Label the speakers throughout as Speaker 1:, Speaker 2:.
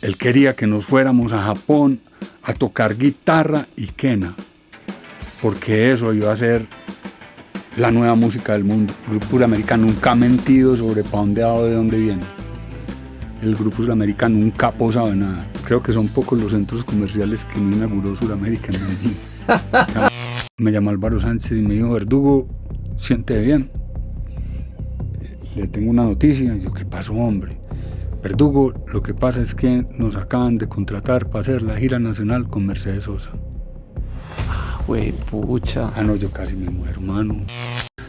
Speaker 1: él quería que nos fuéramos a Japón a tocar guitarra y quena, porque eso iba a ser la nueva música del mundo. El grupo Suramericano nunca ha mentido sobre para dónde va o de dónde viene. El grupo Suramérica nunca ha posado en nada. Creo que son pocos los centros comerciales que no inauguró Suramérica en Medellín. Me llamó Álvaro Sánchez y me dijo: Verdugo, siéntete bien, le tengo una noticia. Y yo: ¿qué pasó, hombre? Verdugo, lo que pasa es que nos acaban de contratar para hacer la gira nacional con Mercedes Sosa.
Speaker 2: Güey, pucha.
Speaker 1: No, yo casi me muero, hermano.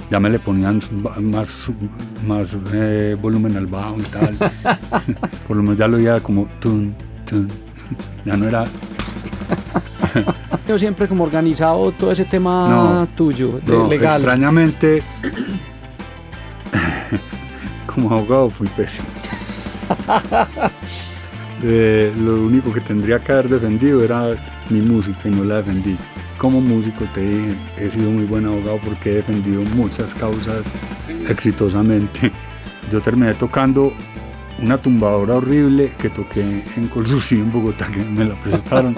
Speaker 1: Ya me le ponían más volumen al bajo y tal. Por lo menos ya lo oía como tun, tun. Ya no era.
Speaker 2: Yo siempre como organizado todo ese tema tuyo, legal.
Speaker 1: Extrañamente, como abogado fui pésimo. Lo único que tendría que haber defendido era mi música y no la defendí. Como músico te dije, he sido muy buen abogado porque he defendido muchas causas exitosamente. Yo terminé tocando una tumbadora horrible que toqué en Colsusí, en Bogotá, que me la prestaron.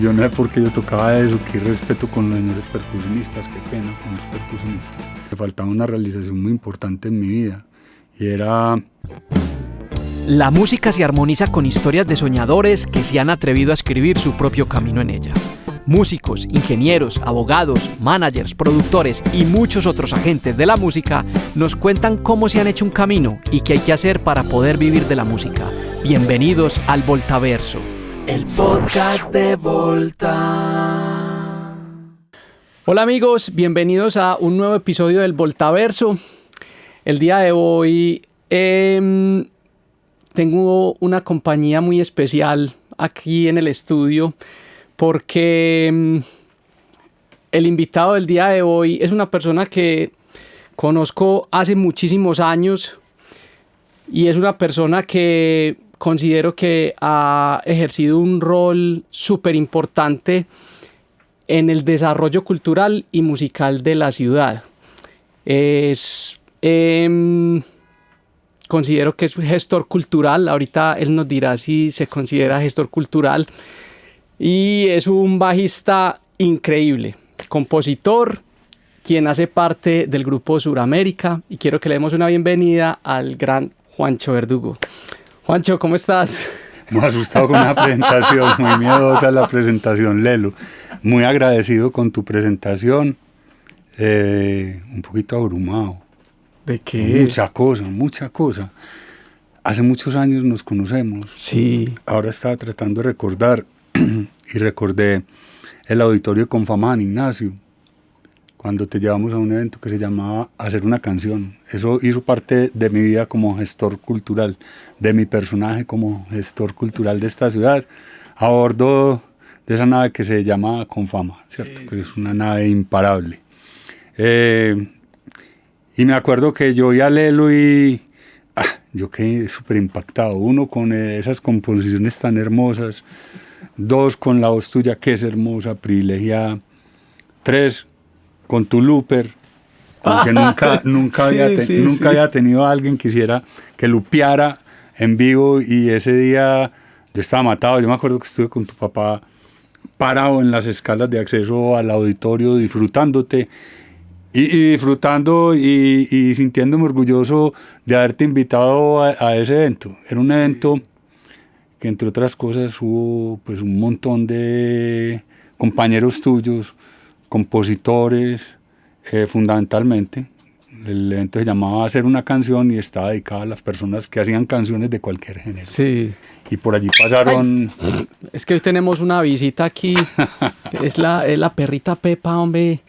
Speaker 1: Yo no sé por qué yo tocaba eso, qué respeto con los señores percusionistas, qué pena con los percusionistas. Me faltaba una realización muy importante en mi vida y era...
Speaker 2: La música se armoniza con historias de soñadores que se han atrevido a escribir su propio camino en ella. Músicos, ingenieros, abogados, managers, productores y muchos otros agentes de la música nos cuentan cómo se han hecho un camino y qué hay que hacer para poder vivir de la música. Bienvenidos al Voltaverso, el podcast de Volta. Hola amigos, bienvenidos a un nuevo episodio del Voltaverso. El día de hoy tengo una compañía muy especial aquí en el estudio, porque el invitado del día de hoy es una persona que conozco hace muchísimos años y es una persona que considero que ha ejercido un rol súper importante en el desarrollo cultural y musical de la ciudad. Considero que es gestor cultural. Ahorita él nos dirá si se considera gestor cultural. Y es un bajista increíble, compositor, quien hace parte del grupo Suramérica. Y quiero que le demos una bienvenida al gran Juancho Verdugo. Juancho, ¿cómo estás?
Speaker 1: Muy asustado con la presentación, muy miedosa la presentación, Lelo. Muy agradecido con tu presentación, un poquito abrumado.
Speaker 2: ¿De qué?
Speaker 1: Mucha cosa. Hace muchos años nos conocemos.
Speaker 2: Sí.
Speaker 1: Ahora estaba tratando de recordar y recordé el auditorio con Fama San Ignacio, cuando te llevamos a un evento que se llamaba Hacer una canción. Eso hizo parte de mi vida como gestor cultural, de mi personaje como gestor cultural de esta ciudad, a bordo de esa nave que se llama Confama, ¿cierto? Sí, que es una nave imparable. Y me acuerdo que yo vi a Lelo y yo quedé súper impactado. Uno, con esas composiciones tan hermosas. Dos, con la voz tuya, que es hermosa, privilegiada. Tres, con tu looper, porque nunca había tenido a alguien que quisiera que lupeara en vivo, y ese día yo estaba matado. Yo me acuerdo que estuve con tu papá parado en las escalas de acceso al auditorio, disfrutándote y disfrutando y sintiéndome orgulloso de haberte invitado a ese evento. Era un evento que, entre otras cosas, hubo pues un montón de compañeros tuyos, compositores, fundamentalmente. El evento se llamaba Hacer una canción y estaba dedicado a las personas que hacían canciones de cualquier género.
Speaker 2: Sí.
Speaker 1: Y por allí pasaron...
Speaker 2: Ay, es que hoy tenemos una visita aquí. es la perrita Pepa, hombre.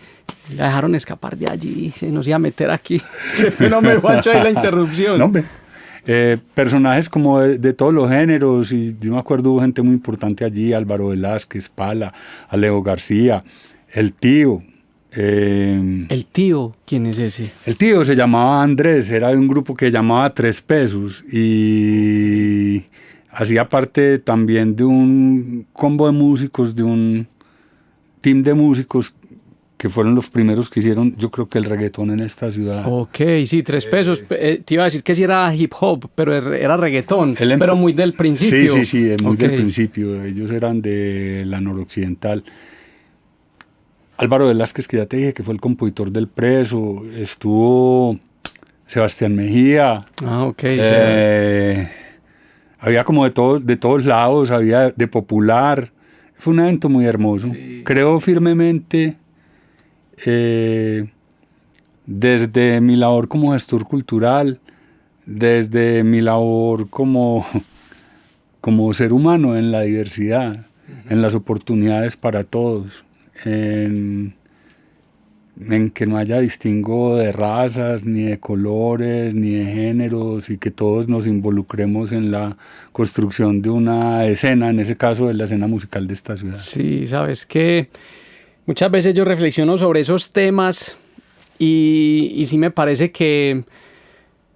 Speaker 2: La dejaron escapar de allí, se nos iba a meter aquí. Qué pena, me Juancho, ahí la interrupción.
Speaker 1: No, hombre. Personajes como de todos los géneros, y yo me acuerdo hubo gente muy importante allí: Álvaro Velázquez, Pala, Alejo García, el tío.
Speaker 2: ¿El tío? ¿Quién es ese?
Speaker 1: El tío se llamaba Andrés, era de un grupo que llamaba Tres Pesos y hacía parte también de un combo de músicos, de un team de músicos que fueron los primeros que hicieron, yo creo que el reggaetón en esta ciudad.
Speaker 2: Ok, sí, 3 pesos. Te iba a decir que sí era hip hop, pero era reggaetón, pero muy del principio.
Speaker 1: Sí, muy del principio. Ellos eran de la noroccidental. Álvaro Velázquez, que ya te dije que fue el compositor del Preso, estuvo Sebastián Mejía.
Speaker 2: Ok.
Speaker 1: Había como de todos lados, había de popular. Fue un evento muy hermoso. Sí. Creo firmemente, desde mi labor como gestor cultural, desde mi labor como ser humano, en la diversidad, en las oportunidades para todos, en que no haya distingo de razas, ni de colores, ni de géneros, y que todos nos involucremos en la construcción de una escena, en ese caso de la escena musical de esta ciudad.
Speaker 2: Sí, sabes que muchas veces yo reflexiono sobre esos temas y sí me parece que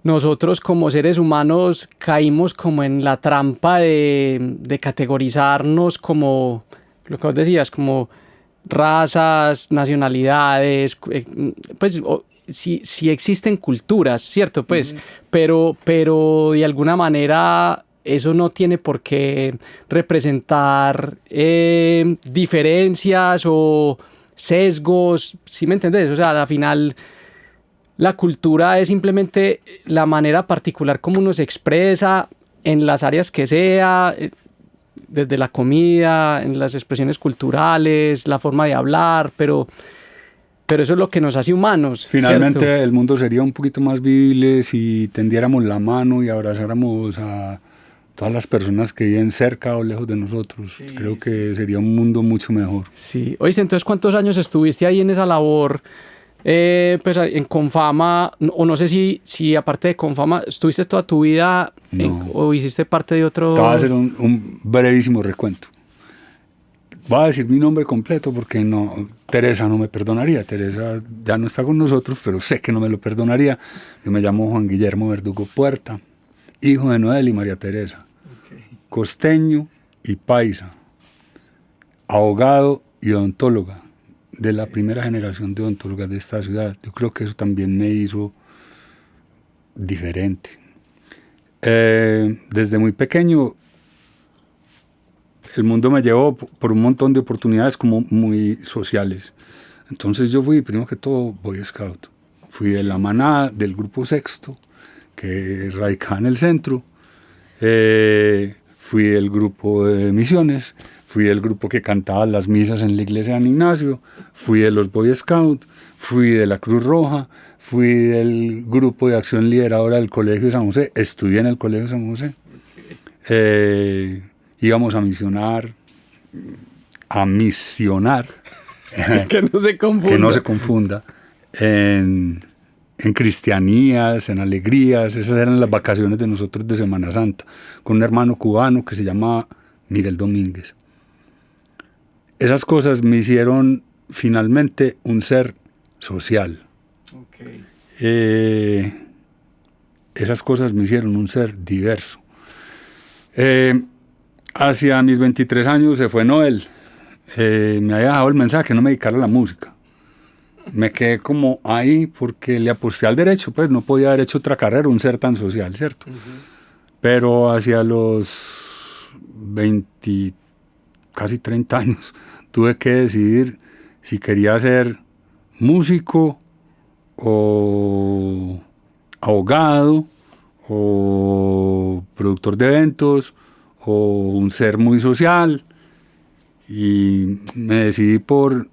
Speaker 2: nosotros como seres humanos caímos como en la trampa de categorizarnos como, lo que vos decías, como razas, nacionalidades, pues sí existen culturas, ¿cierto? Pues, pero de alguna manera eso no tiene por qué representar diferencias o sesgos, ¿sí me entendés? O sea, al final la cultura es simplemente la manera particular como uno se expresa en las áreas que sea, desde la comida, en las expresiones culturales, la forma de hablar, pero eso es lo que nos hace humanos.
Speaker 1: Finalmente,
Speaker 2: ¿cierto?
Speaker 1: El mundo sería un poquito más vivible si tendiéramos la mano y abrazáramos a todas las personas que viven cerca o lejos de nosotros. Sí, creo que sería un mundo mucho mejor.
Speaker 2: Sí. Oíste, entonces, ¿cuántos años estuviste ahí en esa labor? Pues en Confama, o no sé si aparte de Confama, ¿estuviste toda tu vida o hiciste parte de otro?
Speaker 1: Te voy a hacer un brevísimo recuento. Voy a decir mi nombre completo porque Teresa no me perdonaría. Teresa ya no está con nosotros, pero sé que no me lo perdonaría. Yo me llamo Juan Guillermo Verdugo Puerta, hijo de Noel y María Teresa, costeño y paisa, abogado y odontóloga, de la primera generación de odontólogas de esta ciudad. Yo creo que eso también me hizo diferente. Desde muy pequeño el mundo me llevó por un montón de oportunidades como muy sociales. Entonces yo fui, primero que todo, Boy Scout. Fui de la manada del grupo Sexto, que radicaba en el centro. Fui del grupo de misiones. Fui del grupo que cantaba las misas en la iglesia de San Ignacio. Fui de los Boy Scouts. Fui de la Cruz Roja. Fui del grupo de acción lideradora del Colegio de San José. Estudié en el Colegio de San José. Íbamos a misionar.
Speaker 2: Que no se confunda.
Speaker 1: Que no se confunda. En cristianías, en alegrías. Esas eran las vacaciones de nosotros de Semana Santa, con un hermano cubano que se llama Miguel Domínguez. Esas cosas me hicieron finalmente un ser social. Esas cosas me hicieron un ser diverso. Hacia mis 23 años se fue Noel. Me había dejado el mensaje que no me dedicara a la música. Me quedé como ahí porque le aposté al derecho, pues no podía haber hecho otra carrera, un ser tan social, ¿cierto? Pero hacia los 20, casi 30 años, tuve que decidir si quería ser músico o abogado o productor de eventos o un ser muy social, y me decidí por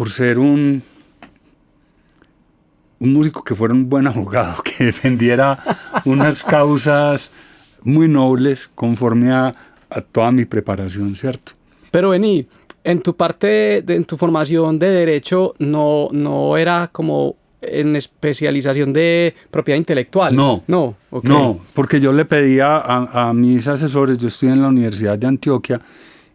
Speaker 1: ser un músico que fuera un buen abogado, que defendiera unas causas muy nobles conforme a toda mi preparación, ¿cierto?
Speaker 2: Pero vení, en tu parte, en tu formación de derecho, no era como en especialización de propiedad intelectual.
Speaker 1: No, porque yo le pedía a mis asesores, yo estudié en la Universidad de Antioquia,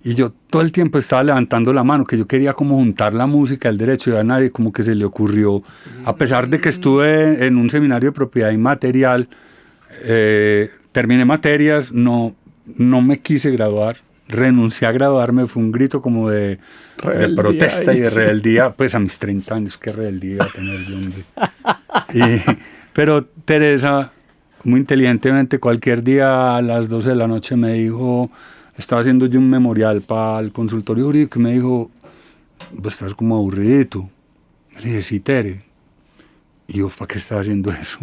Speaker 1: y yo todo el tiempo estaba levantando la mano, que yo quería como juntar la música y el derecho, y a nadie como que se le ocurrió, a pesar de que estuve en un seminario de propiedad inmaterial, terminé materias, no me quise graduar, renuncié a graduarme, fue un grito como de protesta y de rebeldía, pues a mis 30 años, qué rebeldía iba a tener yo, hombre. Pero Teresa, muy inteligentemente, cualquier día a las 12 de la noche me dijo, estaba haciendo yo un memorial para el consultorio jurídico y me dijo, pues estás como aburridito. Le dije, sí, Tere. Y yo, ¿para qué estás haciendo eso?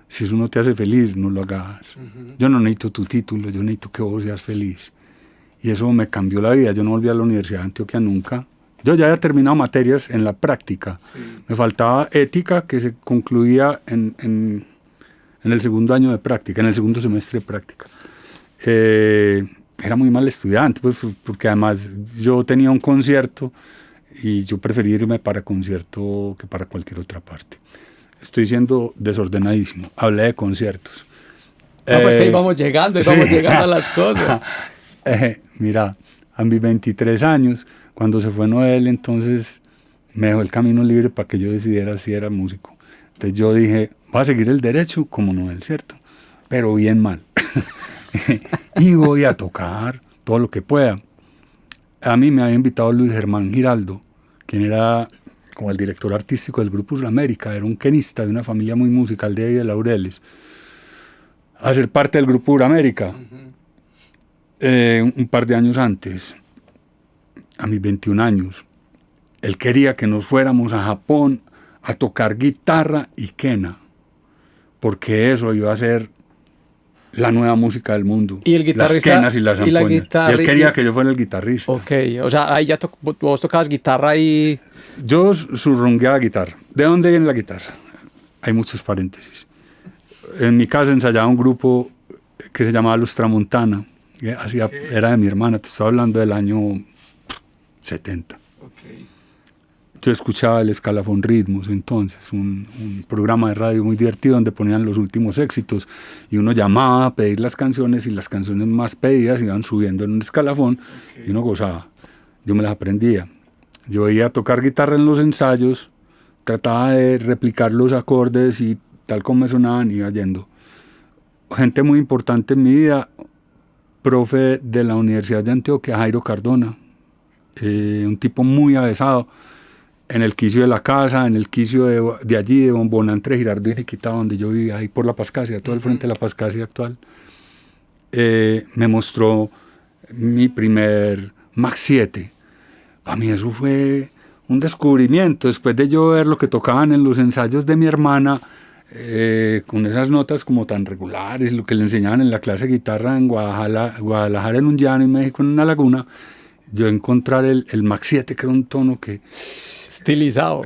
Speaker 1: Si eso no te hace feliz, no lo hagas. Yo no necesito tu título, yo necesito que vos seas feliz. Y eso me cambió la vida. Yo no volví a la Universidad de Antioquia nunca. Yo ya había terminado materias en la práctica. Sí. Me faltaba ética, que se concluía en el segundo año de práctica, en el segundo semestre de práctica. Era muy mal estudiante, pues, porque además yo tenía un concierto y yo preferí irme para concierto que para cualquier otra parte. Estoy siendo desordenadísimo. Hablé de conciertos.
Speaker 2: No, pues que ahí vamos llegando a las cosas.
Speaker 1: Mira, a mis 23 años, cuando se fue Noel, entonces me dejó el camino libre para que yo decidiera si era músico. Entonces yo dije, voy a seguir el derecho como Noel, ¿cierto? Pero bien mal. Y voy a tocar todo lo que pueda. A mí me había invitado Luis Germán Giraldo, quien era como el director artístico del Grupo Suramérica, era un quenista de una familia muy musical de ahí de Laureles, a ser parte del Grupo Suramérica. Un par de años antes, a mis 21 años, él quería que nos fuéramos a Japón a tocar guitarra y quena, porque eso iba a ser la nueva música del mundo.
Speaker 2: Y el guitarrista,
Speaker 1: las quenas y las zampoñas. Y él quería que yo fuera el guitarrista.
Speaker 2: Ok, o sea, ahí ya vos tocabas guitarra y...
Speaker 1: Yo surrungueaba guitarra. ¿De dónde viene la guitarra? Hay muchos paréntesis. En mi casa ensayaba un grupo que se llamaba Los Tramontana. Era de mi hermana, te estaba hablando del año 70. Okay. Yo escuchaba el Escalafón Ritmos, entonces, un programa de radio muy divertido donde ponían los últimos éxitos y uno llamaba a pedir las canciones y las canciones más pedidas iban subiendo en un escalafón. Okay. Y uno gozaba. Yo me las aprendía. Yo iba a tocar guitarra en los ensayos, trataba de replicar los acordes y tal como me sonaban iba yendo. Gente muy importante en mi vida, profe de la Universidad de Antioquia, Jairo Cardona, un tipo muy avesado, en el quicio de la casa, en el quicio de allí, de Bombona, entre Girardot y Niquita, donde yo vivía, ahí por la Pascasia, todo el frente de la Pascasia actual, me mostró mi primer Max 7. Para mí eso fue un descubrimiento, después de yo ver lo que tocaban en los ensayos de mi hermana, con esas notas como tan regulares, lo que le enseñaban en la clase de guitarra en Guadalajara en un llano y México en una laguna, yo encontrar el Max 7, que era un tono que...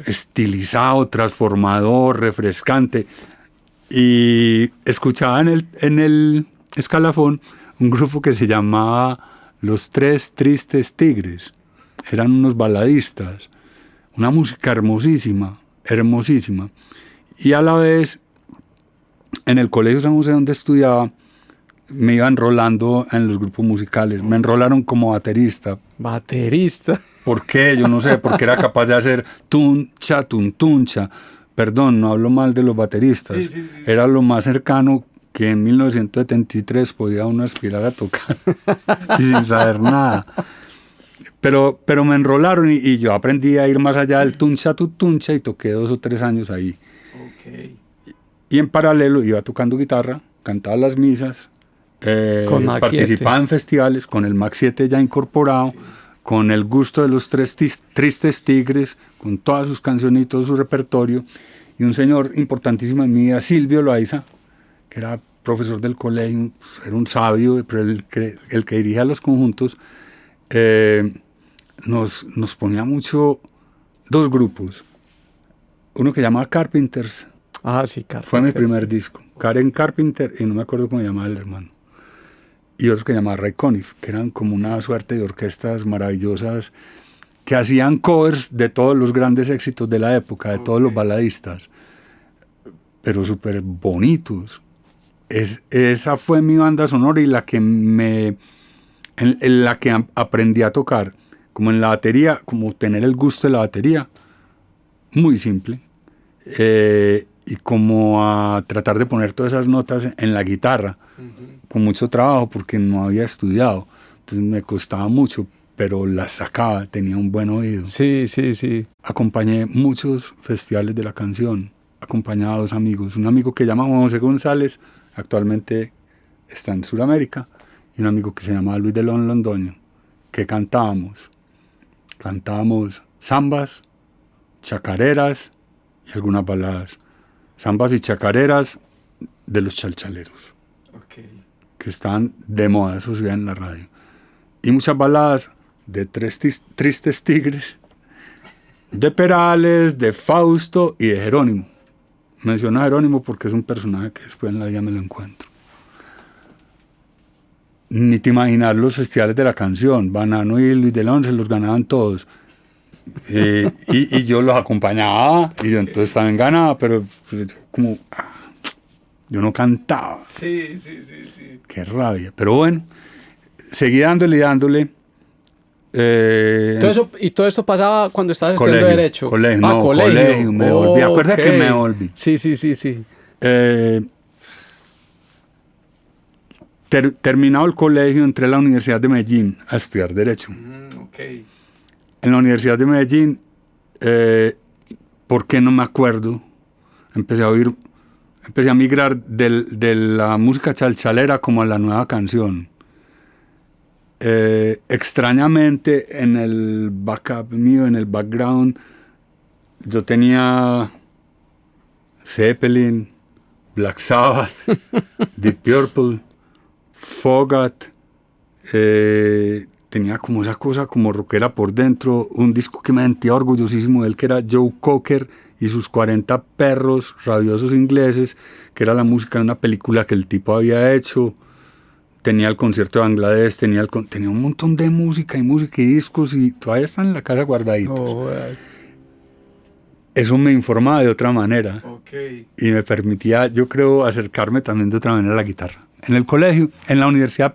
Speaker 1: Estilizado, transformador, refrescante. Y escuchaba en el escalafón un grupo que se llamaba Los Tres Tristes Tigres. Eran unos baladistas. Una música hermosísima, hermosísima. Y a la vez, en el Colegio San José donde estudiaba, me iba enrolando en los grupos musicales. Me enrolaron como baterista.
Speaker 2: ¿Baterista?
Speaker 1: ¿Por qué? Yo no sé, porque era capaz de hacer tuncha, tuntuncha. Perdón, no hablo mal de los bateristas. Sí. Era lo más cercano que en 1973 podía uno aspirar a tocar y sin saber nada. Pero me enrolaron y yo aprendí a ir más allá del tuncha, tuncha y toqué 2 o 3 años ahí. Okay. Y en paralelo iba tocando guitarra, cantaba las misas, participaba en festivales con el Max 7 ya incorporado, sí, con el gusto de los Tres Tristes Tigres, con todas sus canciones y todo su repertorio, y un señor importantísimo en mi vida, Silvio Loaiza, que era profesor del colegio, era un sabio, pero el que dirigía los conjuntos, nos ponía mucho 2 grupos, uno que llamaba Carpenters.
Speaker 2: Ah, sí, Carpenters.
Speaker 1: Fue mi primer disco, Karen Carpenter, y no me acuerdo cómo llamaba el hermano. Y otro que llamaba Ray Conniff, que eran como una suerte de orquestas maravillosas que hacían covers de todos los grandes éxitos de la época, de todos los baladistas, pero súper bonitos. Esa fue mi banda sonora y la que en la que aprendí a tocar, como en la batería, como tener el gusto de la batería, muy simple, y como a tratar de poner todas esas notas en la guitarra, con mucho trabajo porque no había estudiado. entonces me costaba mucho, pero las sacaba, tenía un buen oído.
Speaker 2: Sí, sí, sí.
Speaker 1: Acompañé muchos festivales de la canción, acompañaba a dos amigos, un amigo que se llama Juan José González, actualmente está en Sudamérica, y un amigo que se llama Luis de Londoño, que cantábamos zambas, chacareras y algunas baladas. Zambas y chacareras de los chalchaleros, que estaban de moda, eso se veía en la radio. Y muchas baladas de Tristes Tigres, de Perales, de Fausto y de Jerónimo. Menciono a Jerónimo porque es un personaje que después en la vida me lo encuentro. Ni te imaginas los festivales de la canción. Banano y Luis de León se los ganaban todos. Y yo los acompañaba y yo entonces también ganaba, pero como yo no cantaba.
Speaker 2: Sí.
Speaker 1: Qué rabia. Pero bueno, seguí dándole.
Speaker 2: Todo esto pasaba cuando estabas estudiando Derecho.
Speaker 1: Colegio. Me volví. Acuérdate que me volví.
Speaker 2: Sí.
Speaker 1: Terminado el colegio, entré a la Universidad de Medellín a estudiar Derecho. En la Universidad de Medellín, ¿por qué no me acuerdo? Empecé a migrar de la música chalchalera como a la nueva canción. Extrañamente, en el backup mío, en el background, yo tenía Zeppelin, Black Sabbath, Deep Purple, Fogat, tenía como esa cosa como rockera por dentro, un disco que me sentía orgullosísimo de él, que era Joe Cocker y sus 40 perros rabiosos ingleses, que era la música de una película que el tipo había hecho. Tenía el concierto de Bangladesh, tenía un montón de música y discos, y todavía están en la casa guardaditos. Eso me informaba de otra manera. Y me permitía, yo creo, acercarme también de otra manera a la guitarra. En el colegio, en la universidad,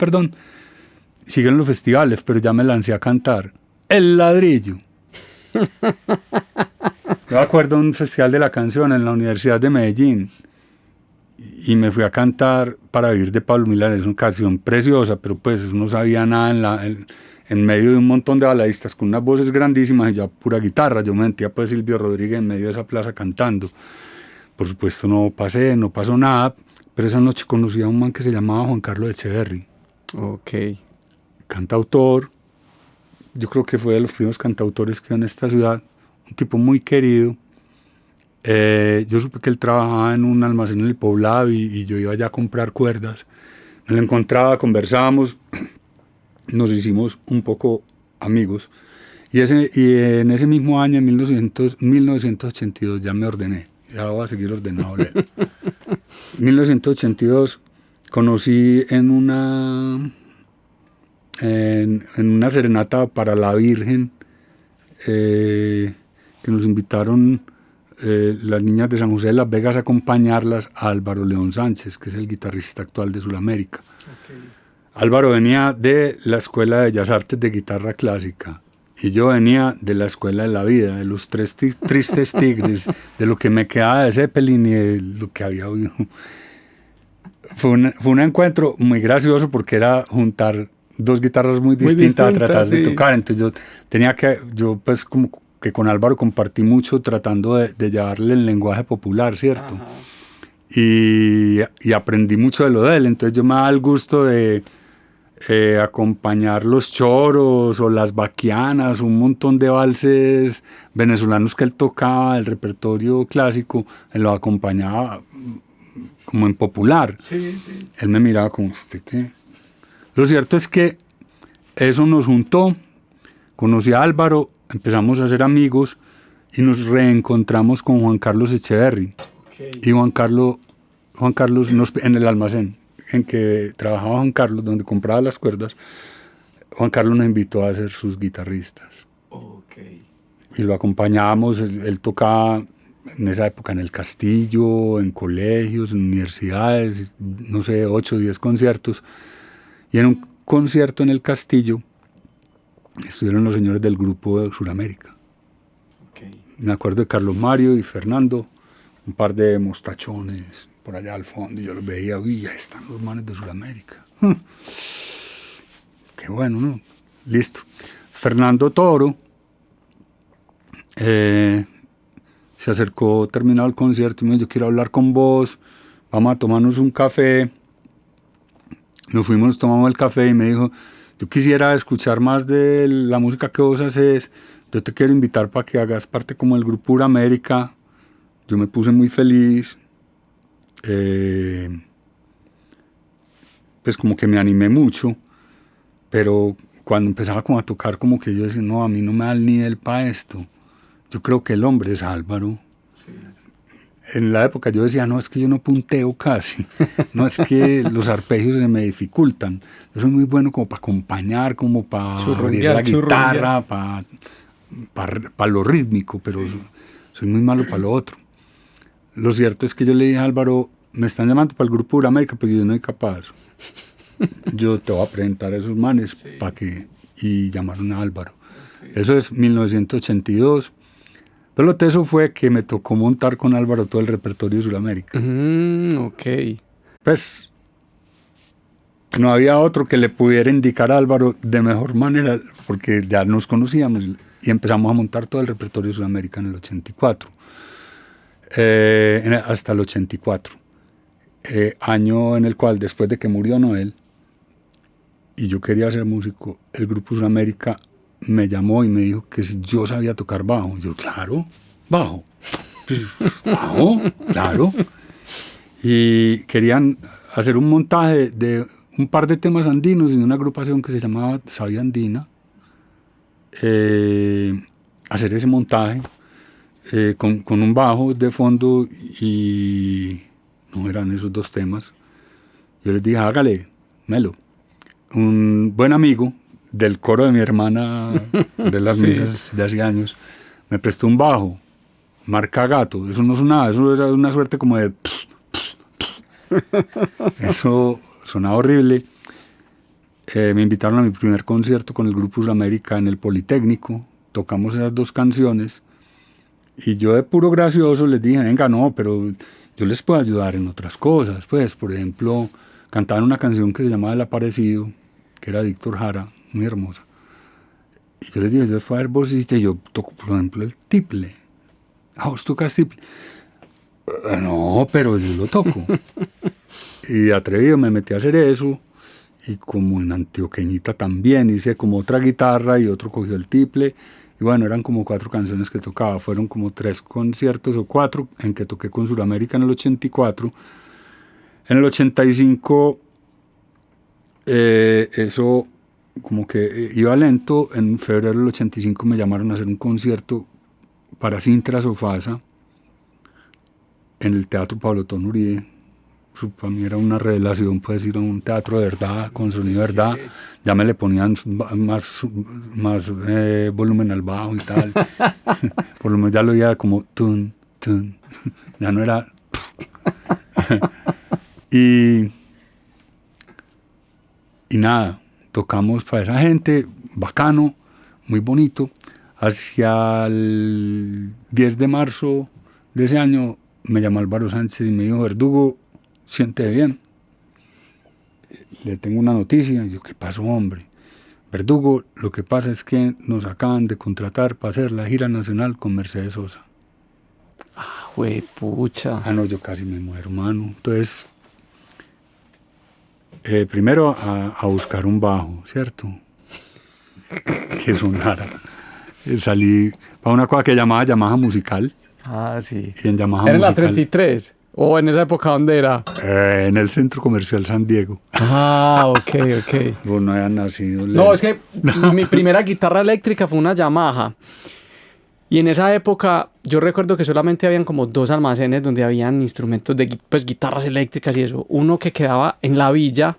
Speaker 1: siguen los festivales, pero ya me lancé a cantar El Ladrillo. Yo me acuerdo de un festival de la canción en la Universidad de Medellín y me fui a cantar Para Vivir de Pablo Milán. Es una canción preciosa, pero pues no sabía nada en medio de un montón de baladistas con unas voces grandísimas y ya pura guitarra. Yo me sentía pues Silvio Rodríguez en medio de esa plaza cantando. Por supuesto no pasó nada, pero esa noche conocí a un man que se llamaba Juan Carlos Echeverry. Cantautor, yo creo que fue de los primeros cantautores que en esta ciudad, un tipo muy querido. Yo supe que él trabajaba en un almacén en el Poblado y yo iba allá a comprar cuerdas. Me lo encontraba, conversábamos, nos hicimos un poco amigos. Y en ese mismo año, en 1982, ya me ordené. Ya voy a seguir ordenado. En 1982 conocí en una serenata para la Virgen que nos invitaron las niñas de San José de las Vegas a acompañarlas a Álvaro León Sánchez, que es el guitarrista actual de Sudamérica. Álvaro venía de la Escuela de Bellas Artes de Guitarra Clásica y yo venía de la Escuela de la Vida, de los Tristes Tigres, de lo que me quedaba de Zeppelin y de lo que había oído. Fue un encuentro muy gracioso porque era juntar dos guitarras muy distintas a tratar de tocar. Entonces yo pues como que con Álvaro compartí mucho tratando de llevarle el lenguaje popular, ¿cierto? Y aprendí mucho de lo de él. Entonces yo me daba el gusto de acompañar los choros o las baquianas, un montón de valses venezolanos que él tocaba, el repertorio clásico, él lo acompañaba como en popular. Él me miraba como, ¿qué? Lo cierto es que eso nos juntó, conocí a Álvaro, empezamos a ser amigos y nos reencontramos con Juan Carlos Echeverry. Y Juan Carlos en el almacén en que trabajaba Juan Carlos, donde compraba las cuerdas, Juan Carlos nos invitó a ser sus guitarristas. Y lo acompañábamos, él tocaba en esa época en el Castillo, en colegios, en universidades, no sé, 8 o 10 conciertos. Y en un concierto en el Castillo estuvieron los señores del grupo de Sudamérica. Me acuerdo de Carlos Mario y Fernando, un par de mostachones por allá al fondo, y yo los veía, y ya están los manes de Sudamérica. Qué qué bueno, ¿no? Listo. Fernando Toro se acercó terminado el concierto y me dijo, yo quiero hablar con vos, vamos a tomarnos un café. Nos fuimos, tomamos el café y me dijo, yo quisiera escuchar más de la música que vos haces, yo te quiero invitar para que hagas parte como del Grupo Uramérica. Yo me puse muy feliz, pues como que me animé mucho, pero cuando empezaba como a tocar, como que yo decía, no, a mí no me da el nivel para esto. Yo creo que el hombre es Álvaro. Sí. En la época yo decía, no, es que yo no punteo casi, no, es que los arpegios se me dificultan. Yo soy muy bueno como para acompañar, como para abrir la guitarra, para lo rítmico, pero soy muy malo para lo otro. Lo cierto es que yo le dije a Álvaro, me están llamando para el Grupo Uramérica, pero yo no soy capaz. Yo te voy a presentar a esos manes para que... Y llamaron a Álvaro. Eso es 1982. Pero lo teso fue que me tocó montar con Álvaro todo el repertorio de Sudamérica.
Speaker 2: Ok.
Speaker 1: Pues no había otro que le pudiera indicar a Álvaro de mejor manera, porque ya nos conocíamos y empezamos a montar todo el repertorio de Sudamérica en el 84. Hasta el 84. Año en el cual, después de que murió Noel, y yo quería ser músico, el Grupo Sudamérica me llamó y me dijo que si yo sabía tocar bajo. Yo, claro, bajo. Bajo, claro. Y querían hacer un montaje de un par de temas andinos en una agrupación que se llamaba Savia Andina. Hacer ese montaje con un bajo de fondo y no eran esos dos temas. Yo les dije, hágale, Melo. Un buen amigo del coro de mi hermana de las misas de hace años me prestó un bajo, marca Gato. Eso no sonaba, eso era una suerte como de... Eso sonaba horrible. Me invitaron a mi primer concierto con el Grupo Sudamérica en el Politécnico. Tocamos esas dos canciones y yo de puro gracioso les dije, venga, no, pero yo les puedo ayudar en otras cosas. Pues, por ejemplo, cantaban una canción que se llamaba El Aparecido, que era de Víctor Jara, muy hermosa. Y yo les dije, yo les voy a ver vocista y yo toco, por ejemplo, el tiple. Ah, ¿vos tocas tiple? No, pero yo lo toco. Y atrevido me metí a hacer eso. Y como en Antioqueñita también hice como otra guitarra y otro cogió el tiple. Y bueno, eran como 4 canciones que tocaba. Fueron como 3 conciertos o 4 en que toqué con Sudamérica en el 84. En el 85, eso como que iba lento. En febrero del 85 me llamaron a hacer un concierto para Sintra Sofasa en el Teatro Pablo Tón Uribe. Para mí era una revelación, pues, ir a un teatro de verdad, con sonido de verdad. Ya me le ponían más volumen al bajo y tal. Por lo menos ya lo oía como tun, tun. Ya no era... y nada, tocamos para esa gente, bacano, muy bonito. Hacia el 10 de marzo de ese año me llamó Álvaro Sánchez y me dijo, Verdugo, siente bien. Le tengo una noticia. Y yo, ¿qué pasó, hombre? Verdugo, lo que pasa es que nos acaban de contratar para hacer la gira nacional con Mercedes Sosa.
Speaker 2: Ah, güey, pucha.
Speaker 1: Ah, no, yo casi me muero, hermano. Entonces, primero a buscar un bajo, ¿cierto? Que sonara. Salí para una cosa que llamaba Yamaha Musical.
Speaker 2: Ah, sí.
Speaker 1: Y en Yamaha
Speaker 2: ¿Era en la
Speaker 1: Musical,
Speaker 2: 33? ¿O en esa época dónde era?
Speaker 1: En el Centro Comercial San Diego.
Speaker 2: Ah, ok.
Speaker 1: Vos no habías nacido.
Speaker 2: No, es que mi primera guitarra eléctrica fue una Yamaha. Y en esa época yo recuerdo que solamente habían como 2 almacenes donde habían instrumentos de guitarras eléctricas y eso. Uno que quedaba en la villa.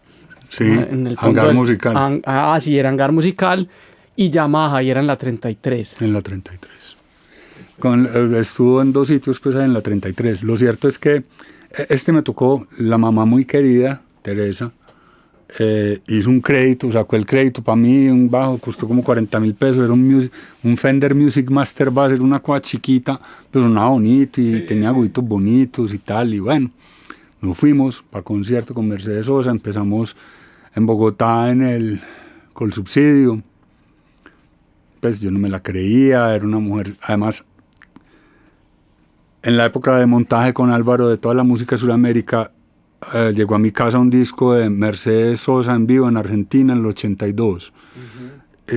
Speaker 1: Sí,
Speaker 2: en el fondo
Speaker 1: Hangar Musical.
Speaker 2: Sí, era Hangar Musical. Y Yamaha, y era en la 33.
Speaker 1: En la 33. Estuvo en 2 sitios, pues, en la 33. Lo cierto es que me tocó, la mamá muy querida, Teresa, hizo un crédito, sacó el crédito para mí, un bajo, costó como 40.000 pesos, era un Fender Music Master Bass, era una cosa chiquita, pero sonaba bonito y tenía aguditos bonitos y tal, y bueno, nos fuimos para concierto con Mercedes Sosa, empezamos en Bogotá en el con Subsidio. Pues yo no me la creía, era una mujer, además, en la época de montaje con Álvaro de toda la música de Sudamérica, llegó a mi casa un disco de Mercedes Sosa en vivo en Argentina en el 82,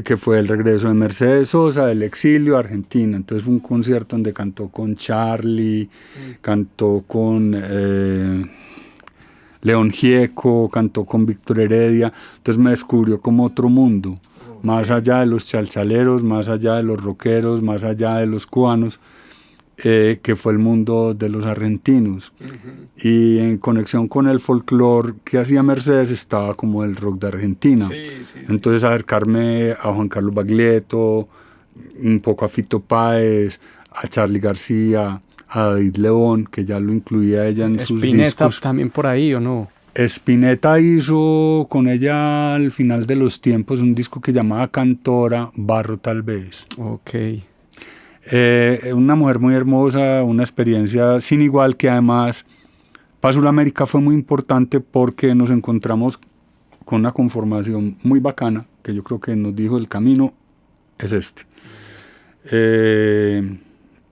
Speaker 1: que fue el regreso de Mercedes Sosa del exilio a Argentina. Entonces fue un concierto donde cantó con Charlie, cantó con León Gieco, cantó con Víctor Heredia. Entonces me descubrió como otro mundo, más allá de los chalchaleros, más allá de los rockeros, más allá de los cubanos, que fue el mundo de los argentinos. Y en conexión con el folclore que hacía Mercedes estaba como el rock de Argentina. Entonces acercarme a Juan Carlos Baglietto, un poco a Fito Páez, a Charly García, a David León, que ya lo incluía ella en sus discos.
Speaker 2: Spinetta también por ahí, ¿o no?
Speaker 1: Spinetta hizo con ella al final de los tiempos un disco que llamaba Cantora, Barro tal vez.
Speaker 2: Ok.
Speaker 1: Una mujer muy hermosa, una experiencia sin igual, que además para Sudamérica fue muy importante porque nos encontramos con una conformación muy bacana, que yo creo que nos dijo el camino es este.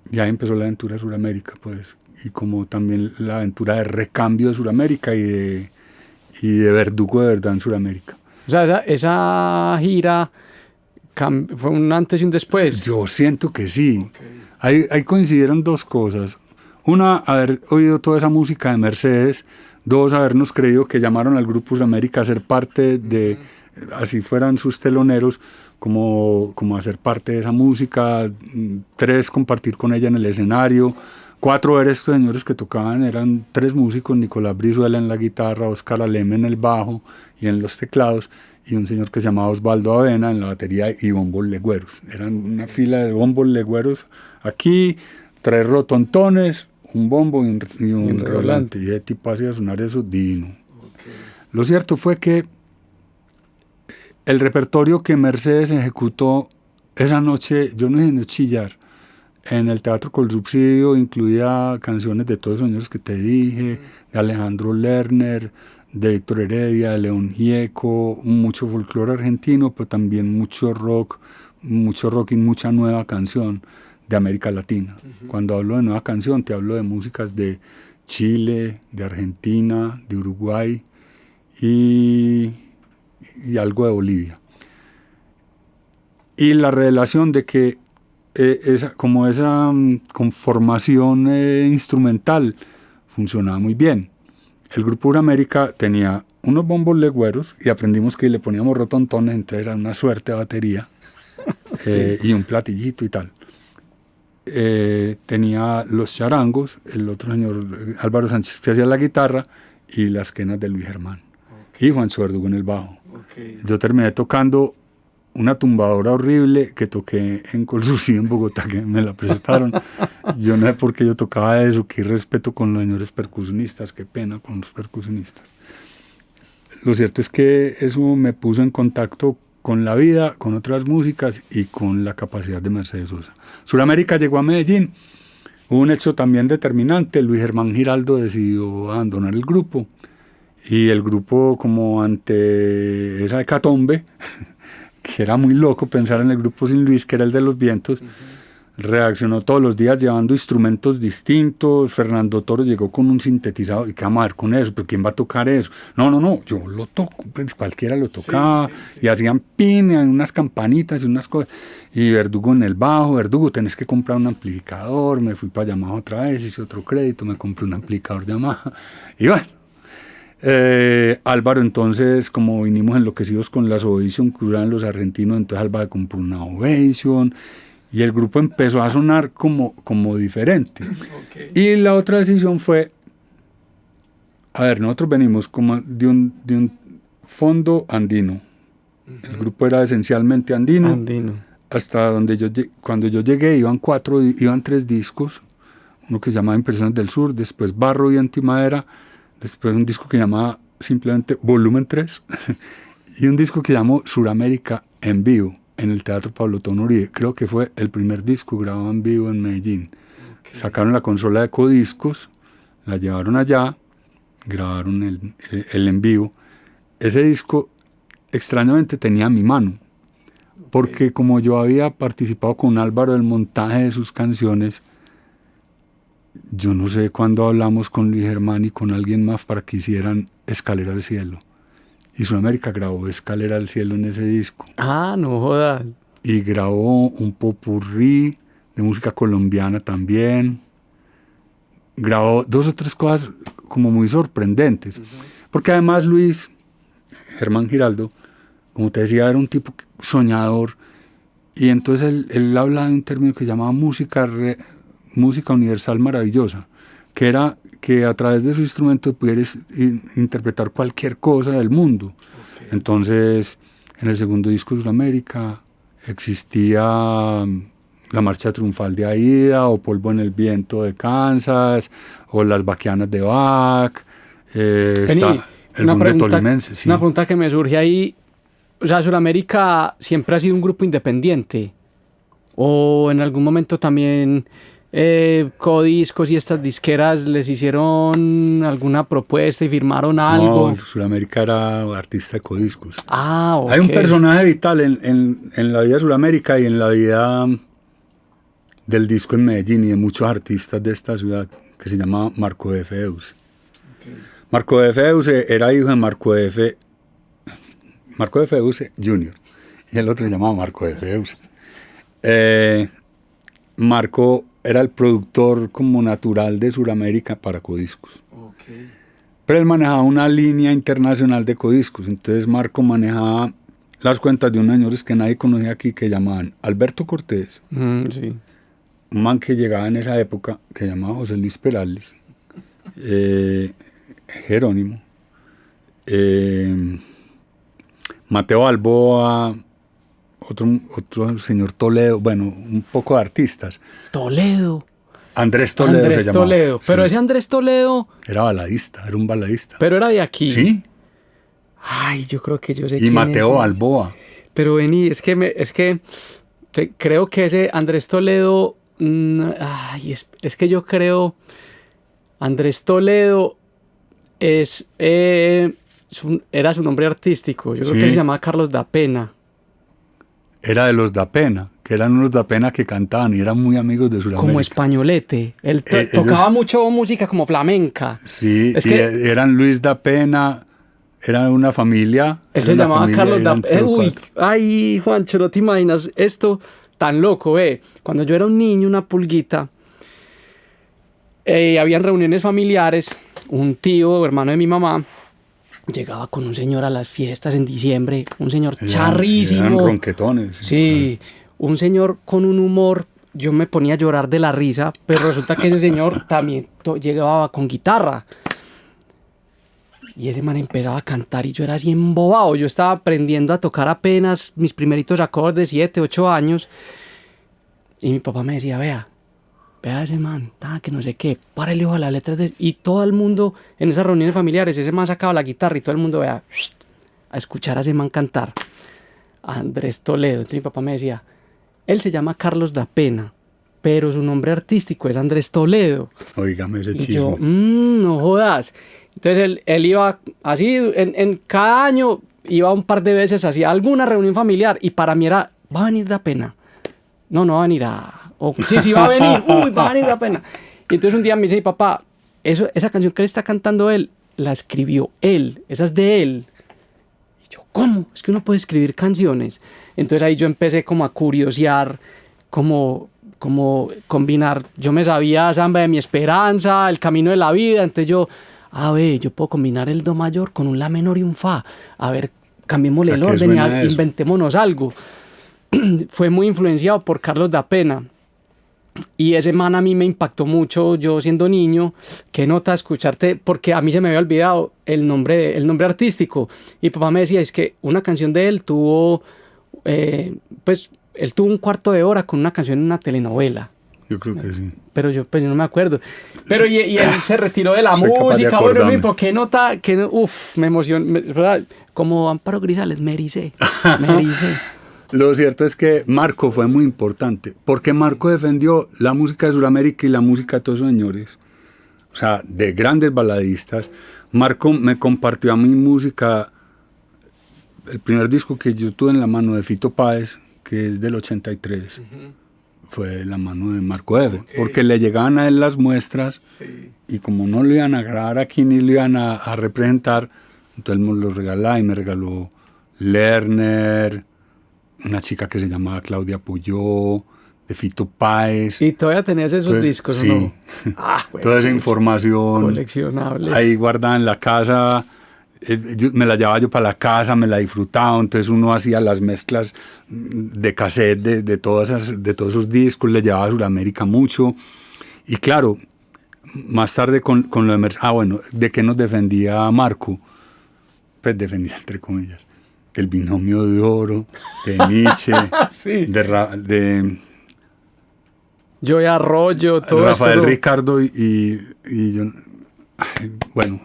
Speaker 1: Ya empezó la aventura de Sudamérica, pues, y como también la aventura de recambio de Sudamérica y de Verdugo de verdad en Sudamérica.
Speaker 2: O sea, esa gira fue un antes y un después.
Speaker 1: Yo siento que sí. Ahí coincidieron dos cosas. Una, haber oído toda esa música de Mercedes. Dos, habernos creído que llamaron al Grupo Sudamérica a ser parte de, así fueran sus teloneros, como hacer parte de esa música. Tres, compartir con ella en el escenario. Cuatro, ver estos señores que tocaban, eran tres músicos: Nicolás Brizuela en la guitarra, Oscar Aleme en el bajo y en los teclados, y un señor que se llamaba Osvaldo Avena en la batería y bombos legüeros. Eran una fila de bombos legüeros. Aquí, tres rotontones, un bombo y un redoblante. Y ese tipo hacía sonar eso divino. Lo cierto fue que el repertorio que Mercedes ejecutó esa noche, yo no dije no chillar, en el Teatro con Subsidio incluía canciones de todos los señores que te dije, de Alejandro Lerner, de Víctor Heredia, de León Gieco, mucho folclore argentino, pero también mucho rock y mucha nueva canción de América Latina. Cuando hablo de nueva canción, te hablo de músicas de Chile, de Argentina, de Uruguay y algo de Bolivia. Y la revelación de que esa conformación instrumental funcionaba muy bien. El Grupo Sudamérica tenía unos bombos legüeros y aprendimos que le poníamos rotontones, entonces era una suerte de batería. Y un platillito y tal. Tenía los charangos, el otro señor Álvaro Sánchez que hacía la guitarra, y las quenas de Luis Germán, y Juan Verdugo en el bajo. Yo terminé tocando una tumbadora horrible que toqué en Colsucí en Bogotá, que me la prestaron. Yo no sé por qué yo tocaba eso, qué respeto con los señores percusionistas, qué pena con los percusionistas. Lo cierto es que eso me puso en contacto con la vida, con otras músicas y con la capacidad de Mercedes Sosa. Sudamérica llegó a Medellín, hubo un hecho también determinante: Luis Germán Giraldo decidió abandonar el grupo, y el grupo, como ante esa hecatombe, que era muy loco pensar en el grupo sin Luis, que era el de los vientos, reaccionó todos los días llevando instrumentos distintos. Fernando Toro llegó con un sintetizador, y qué vamos a ver con eso, pero ¿quién va a tocar eso? No, yo lo toco, pues cualquiera lo tocaba, y hacían pin, unas campanitas y unas cosas, y Verdugo en el bajo. Verdugo, tenés que comprar un amplificador. Me fui para Yamaha otra vez, hice otro crédito, me compré un amplificador de Yamaha, y bueno. Álvaro, entonces, como vinimos enloquecidos con las Ovation que usaban los argentinos, entonces Álvaro compró una Ovation y el grupo empezó a sonar como diferente. Y la otra decisión fue, a ver, nosotros venimos como de un fondo andino. El grupo era esencialmente andino. Hasta donde cuando yo llegué iban 3 discos, uno que se llamaba Impresiones del Sur, después Barro y Antimadera, después un disco que llamaba simplemente Volumen 3 y un disco que llamó Sudamérica en vivo en el Teatro Pablo Tón Uribe. Creo que fue el primer disco grabado en vivo en Medellín. Sacaron la consola de Codiscos, la llevaron allá, grabaron el en vivo. Ese disco extrañamente tenía mi mano, porque como yo había participado con Álvaro del montaje de sus canciones, yo no sé cuándo hablamos con Luis Germán y con alguien más para que hicieran Escalera al Cielo. Y Sudamérica grabó Escalera al Cielo en ese disco.
Speaker 2: Ah, no jodas.
Speaker 1: Y grabó un popurrí de música colombiana también. Grabó 2 o 3 cosas como muy sorprendentes. Porque además Luis Germán Giraldo, como te decía, era un tipo soñador. Y entonces él habla de un término que llamaba música universal maravillosa, que era que a través de su instrumento pudieras interpretar cualquier cosa del mundo. Okay. Entonces, en el segundo disco de Sudamérica existía la Marcha Triunfal de Aida, o Polvo en el Viento de Kansas, o Las Baquianas de Bach, está el mundo tolimense. Sí.
Speaker 2: Una pregunta que me surge ahí, o sea, Sudamérica siempre ha sido un grupo independiente, o en algún momento también Codiscos y estas disqueras les hicieron alguna propuesta y firmaron algo.
Speaker 1: No, Sudamérica era artista de Codiscos.
Speaker 2: Ah, okay.
Speaker 1: Hay un personaje vital en la vida de Sudamérica y en la vida del disco en Medellín y de muchos artistas de esta ciudad, que se llama Marco F. Euse. Okay. Marco F. Euse era hijo de Marco F. Euse Jr. y el otro se llamaba Marco F. Euse. Marco era el productor como natural de Sudamérica para Codiscos. Okay. Pero él manejaba una línea internacional de Codiscos. Entonces Marco manejaba las cuentas de unos señores que nadie conocía aquí, que llamaban Alberto Cortés,
Speaker 2: sí.
Speaker 1: Un man que llegaba en esa época, que llamaba José Luis Perales, Jerónimo, Mateo Balboa, otro señor Toledo, bueno, un poco de artistas.
Speaker 2: Toledo.
Speaker 1: Andrés Toledo se llamaba.
Speaker 2: Toledo. Pero sí. Ese Andrés Toledo...
Speaker 1: Era baladista, era un baladista.
Speaker 2: Pero era de aquí.
Speaker 1: Sí.
Speaker 2: Ay, yo creo que yo sé
Speaker 1: y
Speaker 2: quién
Speaker 1: Mateo
Speaker 2: es.
Speaker 1: Balboa.
Speaker 2: Pero vení, creo que ese Andrés Toledo... ay, es que yo creo... Andrés Toledo era su nombre artístico. Yo creo que se llamaba Carlos da Pena.
Speaker 1: Era de los da Pena, que eran unos da Pena que cantaban y eran muy amigos de Sudamérica.
Speaker 2: Como españolete. Él tocaba mucho música como flamenca.
Speaker 1: Sí, eran Luis da Pena, era una familia.
Speaker 2: Él se llamaba Carlos da Pena. Uy, ay, Juancho, no te imaginas esto tan loco, Cuando yo era un niño, una pulguita, habían reuniones familiares, un tío, hermano de mi mamá, llegaba con un señor a las fiestas en diciembre, un señor charrísimo.
Speaker 1: Eran ronquetones.
Speaker 2: Sí, un señor con un humor, yo me ponía a llorar de la risa, pero resulta que ese señor también llegaba con guitarra. Y ese man empezaba a cantar y yo era así embobado. Yo estaba aprendiendo a tocar apenas mis primeritos acordes, 7, 8 años. Y mi papá me decía, vea ese man, que no sé qué, párale ojo a las letras y todo el mundo en esas reuniones familiares, ese man sacaba la guitarra y todo el mundo a escuchar a ese man cantar. Andrés Toledo. Entonces mi papá me decía, él se llama Carlos da Pena, pero su nombre artístico es Andrés Toledo.
Speaker 1: Oígame ese chisme.
Speaker 2: Y yo, no jodas. Entonces él iba así, en cada año iba un par de veces así a alguna reunión familiar y para mí era, va a venir da Pena. No va a venir sí, va a venir. Uy, va a venir da Pena. Y entonces un día me dice mi papá, esa canción que él está cantando él, la escribió él, esa es de él. Y yo, ¿cómo? Es que uno puede escribir canciones. Entonces ahí yo empecé como a curiosear, como combinar. Yo me sabía Samba de mi Esperanza, El Camino de la Vida. Entonces yo puedo combinar el do mayor con un la menor y un fa. A ver, cambiémosle el orden y inventémonos algo. Fue muy influenciado por Carlos da Pena. Y ese man a mí me impactó mucho, yo siendo niño. Qué nota escucharte, porque a mí se me había olvidado el nombre artístico. Y papá me decía, es que una canción de él tuvo, él tuvo un cuarto de hora con una canción en una telenovela.
Speaker 1: Yo creo que sí.
Speaker 2: Pero yo no me acuerdo. Pero y él se retiró de la música. Bueno, qué nota, me emocionó. ¿Verdad? Como Amparo Grisales, me ericé.
Speaker 1: Lo cierto es que Marco fue muy importante, porque Marco defendió la música de Sudamérica y la música de todos esos señores, o sea, de grandes baladistas. Marco me compartió a mi música el primer disco que yo tuve en la mano de Fito Páez, que es del 83, fue la mano de Marco F. Porque le llegaban a él las muestras y como no lo iban a grabar aquí ni lo iban a representar, entonces me los regalaba y me regaló Lerner, una chica que se llamaba Claudia Puyó, de Fito Páez.
Speaker 2: ¿Y todavía tenías esos discos,
Speaker 1: sí.
Speaker 2: o no?
Speaker 1: Toda esa información
Speaker 2: coleccionables
Speaker 1: ahí guardada en la casa, me la llevaba yo para la casa, me la disfrutaba, entonces uno hacía las mezclas de cassette de todos esos discos, le llevaba a Sudamérica mucho, y claro, más tarde con lo de Mercedes, ¿de qué nos defendía Marco? Pues defendía entre comillas, del binomio de oro, de Nietzsche,
Speaker 2: sí.
Speaker 1: de
Speaker 2: Joey Arroyo, todo
Speaker 1: Rafael
Speaker 2: esto,
Speaker 1: Ricardo y yo,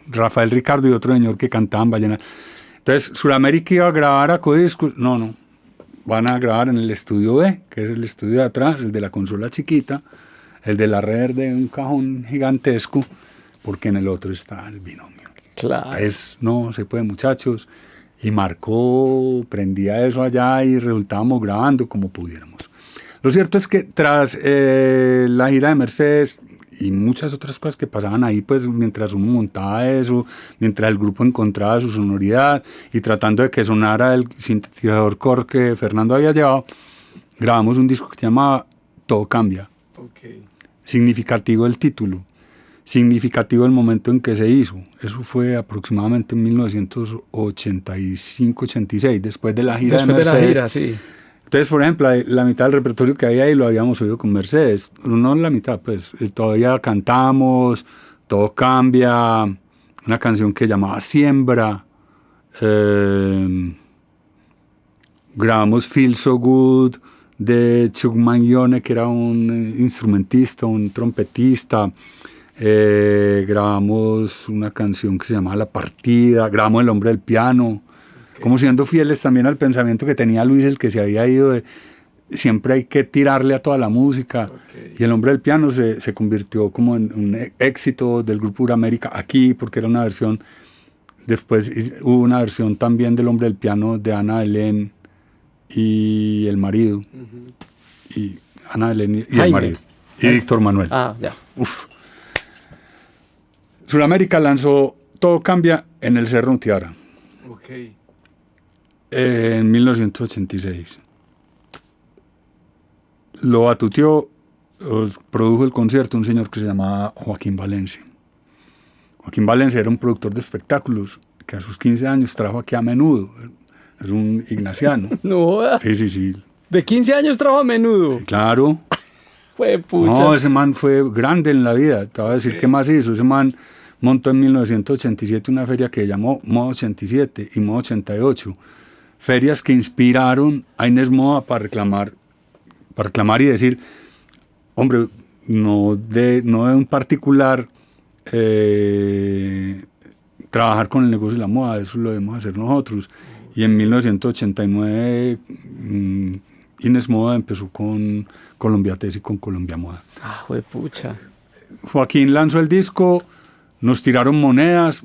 Speaker 1: Rafael Ricardo y otro señor que cantaban vallenato. Entonces, Sudamérica iba a grabar a Codiscos. No, van a grabar en el estudio B, que es el estudio de atrás, el de la consola chiquita, el de la red de un cajón gigantesco, porque en el otro está el binomio.
Speaker 2: Claro.
Speaker 1: Entonces, no se puede, muchachos. Y Marco prendía eso allá y resultábamos grabando como pudiéramos. Lo cierto es que tras la gira de Mercedes y muchas otras cosas que pasaban ahí, pues mientras uno montaba eso, mientras el grupo encontraba su sonoridad y tratando de que sonara el sintetizador core que Fernando había llevado, grabamos un disco que se llamaba Todo Cambia.
Speaker 2: Okay.
Speaker 1: Significativo el título, significativo el momento en que se hizo. Eso fue aproximadamente en 1985-86, después de la gira de Mercedes.
Speaker 2: Después de la gira, sí.
Speaker 1: Entonces, por ejemplo, la mitad del repertorio que había ahí lo habíamos oído con Mercedes. No la mitad, pues. Todavía cantamos, Todo Cambia, una canción que llamaba Siembra. Grabamos Feel So Good de Chuck Mangione, que era un instrumentista, un trompetista. Grabamos una canción que se llamaba La Partida. Grabamos El Hombre del Piano. Como siendo fieles también al pensamiento que tenía Luis, el que se había ido de siempre hay que tirarle a toda la música. Y El Hombre del Piano se convirtió como en un éxito del grupo Sudamérica aquí, porque era una versión, después hubo una versión también del Hombre del Piano de Ana Belén y el marido. Y Ana Belén y el marido. Y Víctor Manuel.
Speaker 2: Ya.
Speaker 1: Uf. Sudamérica lanzó Todo Cambia en el Cerro Nutiara.
Speaker 2: Okay.
Speaker 1: En 1986. Lo batuteó, produjo el concierto un señor que se llamaba Joaquín Valencia. Joaquín Valencia era un productor de espectáculos que a sus 15 años trajo aquí a Menudo. Es un ignaciano.
Speaker 2: No,
Speaker 1: Sí.
Speaker 2: ¿De 15 años trabaja a Menudo?
Speaker 1: Sí, claro.
Speaker 2: Fue pucha.
Speaker 1: No, ese man fue grande en la vida. Te voy a decir qué más hizo. Ese man montó en 1987 una feria que llamó Modo 87 y Modo 88. Ferias que inspiraron a Inés Moda para reclamar y decir, hombre, no de un particular trabajar con el negocio de la moda, eso lo debemos hacer nosotros. Y en 1989 Inés Moda empezó con Colombiates y con Colombia Moda.
Speaker 2: Pucha.
Speaker 1: Joaquín lanzó el disco, nos tiraron monedas.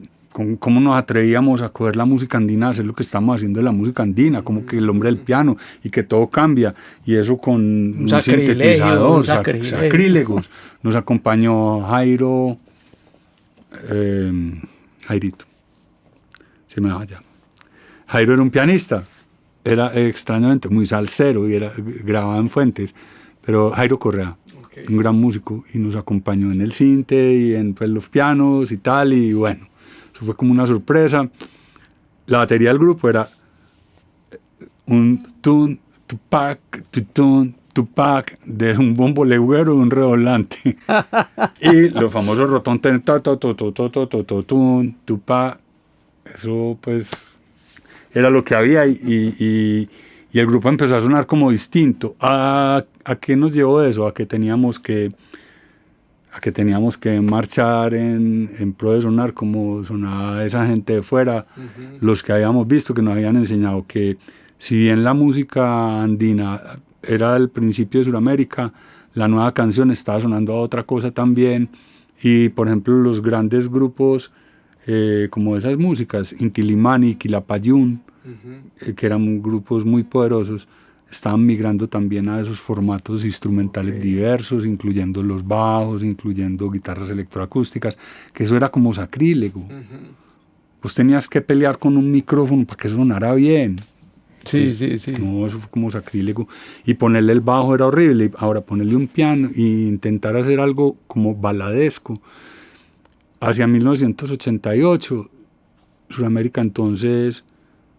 Speaker 1: ¿Cómo nos atrevíamos a coger la música andina, a hacer lo que estamos haciendo de la música andina? Como que El Hombre del Piano y que todo cambia. Y eso con un sintetizador, sacrílegos. Nos acompañó Jairito. Se me vaya. Jairo era un pianista. Era extrañamente muy salsero y grababa en Fuentes. Pero Jairo Correa, un gran músico, y nos acompañó en el sinte y en los pianos y tal. Y bueno. Eso fue como una sorpresa. La batería del grupo era un tun, tupac, tutun, tupac, de un bombo legüero y un redoblante. Y los famosos rotontes, tupac. Eso pues era lo que había y el grupo empezó a sonar como distinto. ¿A qué nos llevó eso? A que teníamos que marchar en pro de sonar como sonaba esa gente de fuera, los que habíamos visto que nos habían enseñado que si bien la música andina era el principio de Sudamérica, la nueva canción estaba sonando a otra cosa también, y por ejemplo los grandes grupos como esas músicas, Inti Illimani, Quilapayún, que eran grupos muy poderosos, estaban migrando también a esos formatos instrumentales diversos, incluyendo los bajos, incluyendo guitarras electroacústicas, que eso era como sacrílego. Pues tenías que pelear con un micrófono para que sonara bien. Entonces,
Speaker 2: sí.
Speaker 1: No, eso fue como sacrílego. Y ponerle el bajo era horrible. Ahora ponerle un piano e intentar hacer algo como baladesco. Hacia 1988, Suramérica entonces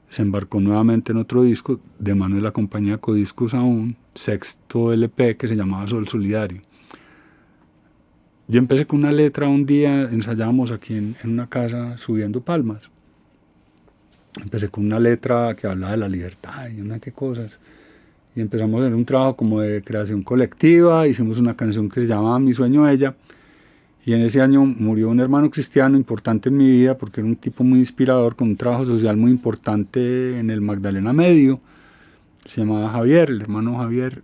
Speaker 1: se embarcó nuevamente en otro disco de mano de la compañía Codiscos aún, sexto LP, que se llamaba Sol Solidario. Yo empecé con una letra un día, ensayábamos aquí en una casa subiendo palmas. Empecé con una letra que hablaba de la libertad y una qué cosas. Y empezamos a hacer un trabajo como de creación colectiva, hicimos una canción que se llamaba Mi Sueño Ella. Y en ese año murió un hermano cristiano importante en mi vida porque era un tipo muy inspirador, con un trabajo social muy importante en el Magdalena Medio. Se llamaba Javier, el hermano Javier.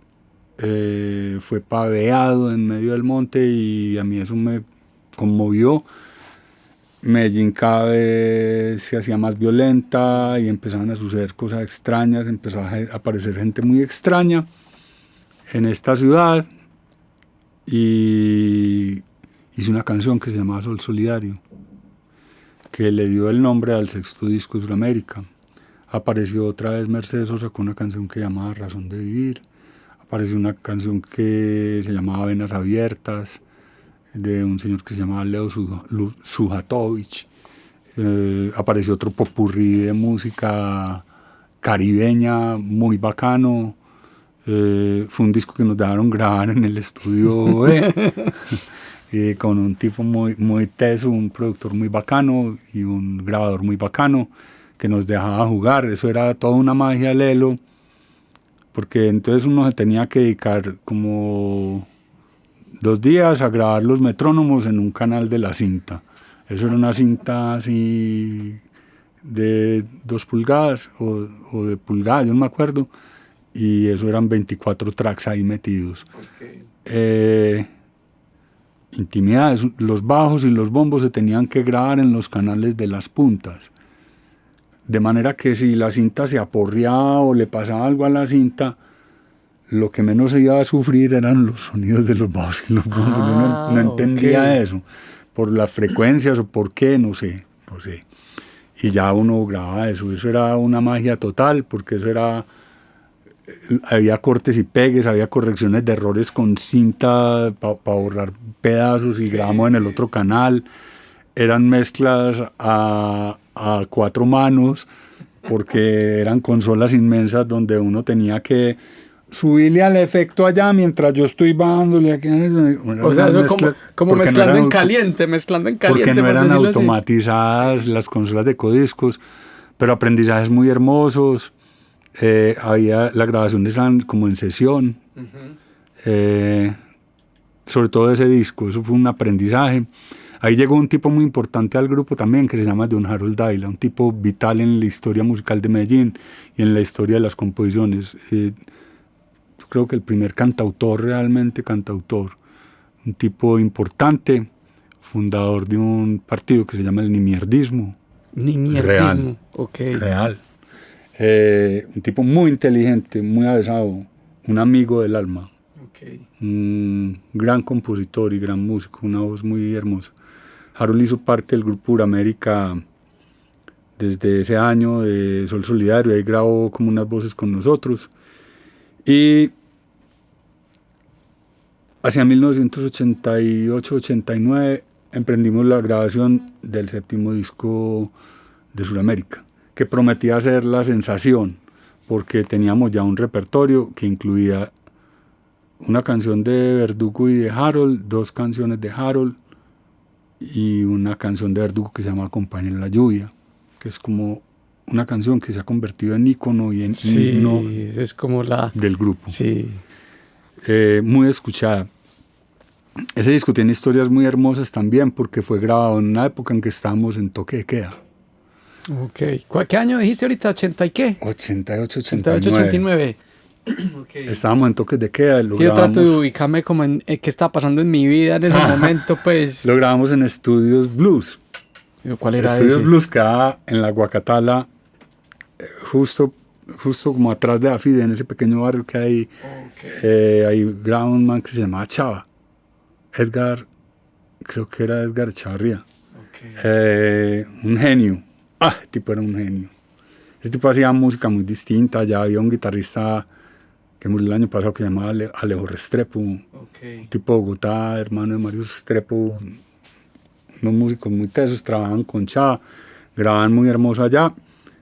Speaker 1: Fue paveado en medio del monte y a mí eso me conmovió. Medellín cada vez se hacía más violenta y empezaban a suceder cosas extrañas, empezó a aparecer gente muy extraña en esta ciudad y hice una canción que se llamaba Sol Solidario, que le dio el nombre al sexto disco de Suramérica. Apareció otra vez Mercedes Sosa con una canción que llamaba Razón de Vivir. Apareció una canción que se llamaba Venas Abiertas, de un señor que se llamaba Leo Sujatovich. Apareció otro popurrí de música caribeña muy bacano. Fue un disco que nos dejaron grabar en el estudio con un tipo muy teso, un productor muy bacano y un grabador muy bacano que nos dejaba jugar. Eso era toda una magia, Lelo, porque entonces uno se tenía que dedicar como 2 días a grabar los metrónomos en un canal de la cinta. Eso era una cinta así de 2 pulgadas o de pulgadas, yo no me acuerdo, y eso eran 24 tracks ahí metidos. Intimidades, los bajos y los bombos se tenían que grabar en los canales de las puntas, de manera que si la cinta se aporreaba o le pasaba algo a la cinta, lo que menos se iba a sufrir eran los sonidos de los bajos y los bombos. Yo no entendía eso, por las frecuencias o por qué, no sé. Y ya uno grababa eso era una magia total, porque eso era... Había cortes y pegues, había correcciones de errores con cinta para borrar pedazos y grabamos en el otro canal. Eran mezclas a 4 manos porque eran consolas inmensas donde uno tenía que subirle al efecto allá mientras yo estoy bajándole aquí.
Speaker 2: O sea, eso como mezclando en caliente.
Speaker 1: Porque no eran automatizadas las consolas de Codiscos, pero aprendizajes muy hermosos. Había la grabación de como en sesión, sobre todo ese disco, eso fue un aprendizaje. Ahí llegó un tipo muy importante al grupo también que se llama Don Harold Daila, un tipo vital en la historia musical de Medellín y en la historia de las composiciones. Yo creo que el primer realmente cantautor, un tipo importante, fundador de un partido que se llama el Nimierdismo.
Speaker 2: Real.
Speaker 1: Real. Un tipo muy inteligente, muy avesado, un amigo del alma, un gran compositor y gran músico, una voz muy hermosa. Harold hizo parte del grupo Suramérica desde ese año de Sol Solidario, ahí grabó como unas voces con nosotros y hacia 1988-89 emprendimos la grabación del 7º disco de Suramérica, que prometía ser la sensación, porque teníamos ya un repertorio que incluía una canción de Verdugo y de Harold, 2 canciones de Harold y una canción de Verdugo que se llama Acompaña en la lluvia, que es como una canción que se ha convertido en ícono y en himno
Speaker 2: es como
Speaker 1: del grupo.
Speaker 2: Sí.
Speaker 1: Muy escuchada. Ese disco tiene historias muy hermosas también porque fue grabado en una época en que estábamos en toque de queda.
Speaker 2: ¿Qué año dijiste ahorita? ¿80 y qué?
Speaker 1: 88,
Speaker 2: 89.
Speaker 1: Estábamos en toques de queda.
Speaker 2: Yo trato de ubicarme como en qué estaba pasando en mi vida en ese momento, pues.
Speaker 1: Lo grabamos en Estudios Blues.
Speaker 2: ¿Cuál era
Speaker 1: Estudios
Speaker 2: ese?
Speaker 1: Blues queda en la Guacatala, justo como atrás de Afide, en ese pequeño barrio que hay, hay grababa un man que se llamaba Chava, Edgar, creo que era Edgar Chavarría, un genio, el tipo era un genio. Ese tipo hacía música muy distinta, ya había un guitarrista que murió el año pasado que se llamaba Alejo Restrepo, un tipo de Bogotá, hermano de Mario Restrepo, unos músicos muy tesos, trabajaban con Chava, grababan muy hermoso allá.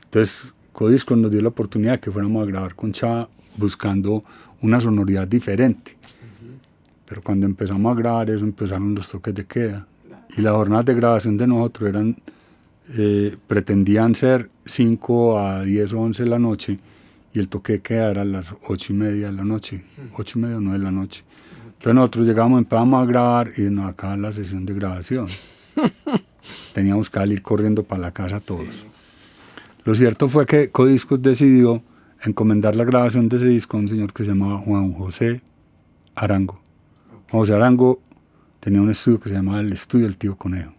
Speaker 1: Entonces Codiscos nos dio la oportunidad de que fuéramos a grabar con Chava buscando una sonoridad diferente. Pero cuando empezamos a grabar eso, empezaron los toques de queda. Y las jornadas de grabación de nosotros eran, pretendían ser 5 a 10 o 11 de la noche, y el toque de queda era a las 8:30 de la noche, 8:30 o 9 de la noche. Entonces nosotros llegamos, empezamos a grabar y nos acaba la sesión de grabación. Teníamos que salir corriendo para la casa todos. Sí. Lo cierto fue que Codiscos decidió encomendar la grabación de ese disco a un señor que se llamaba Juan José Arango. Juan José Arango tenía un estudio que se llamaba el Estudio del Tío Conejo.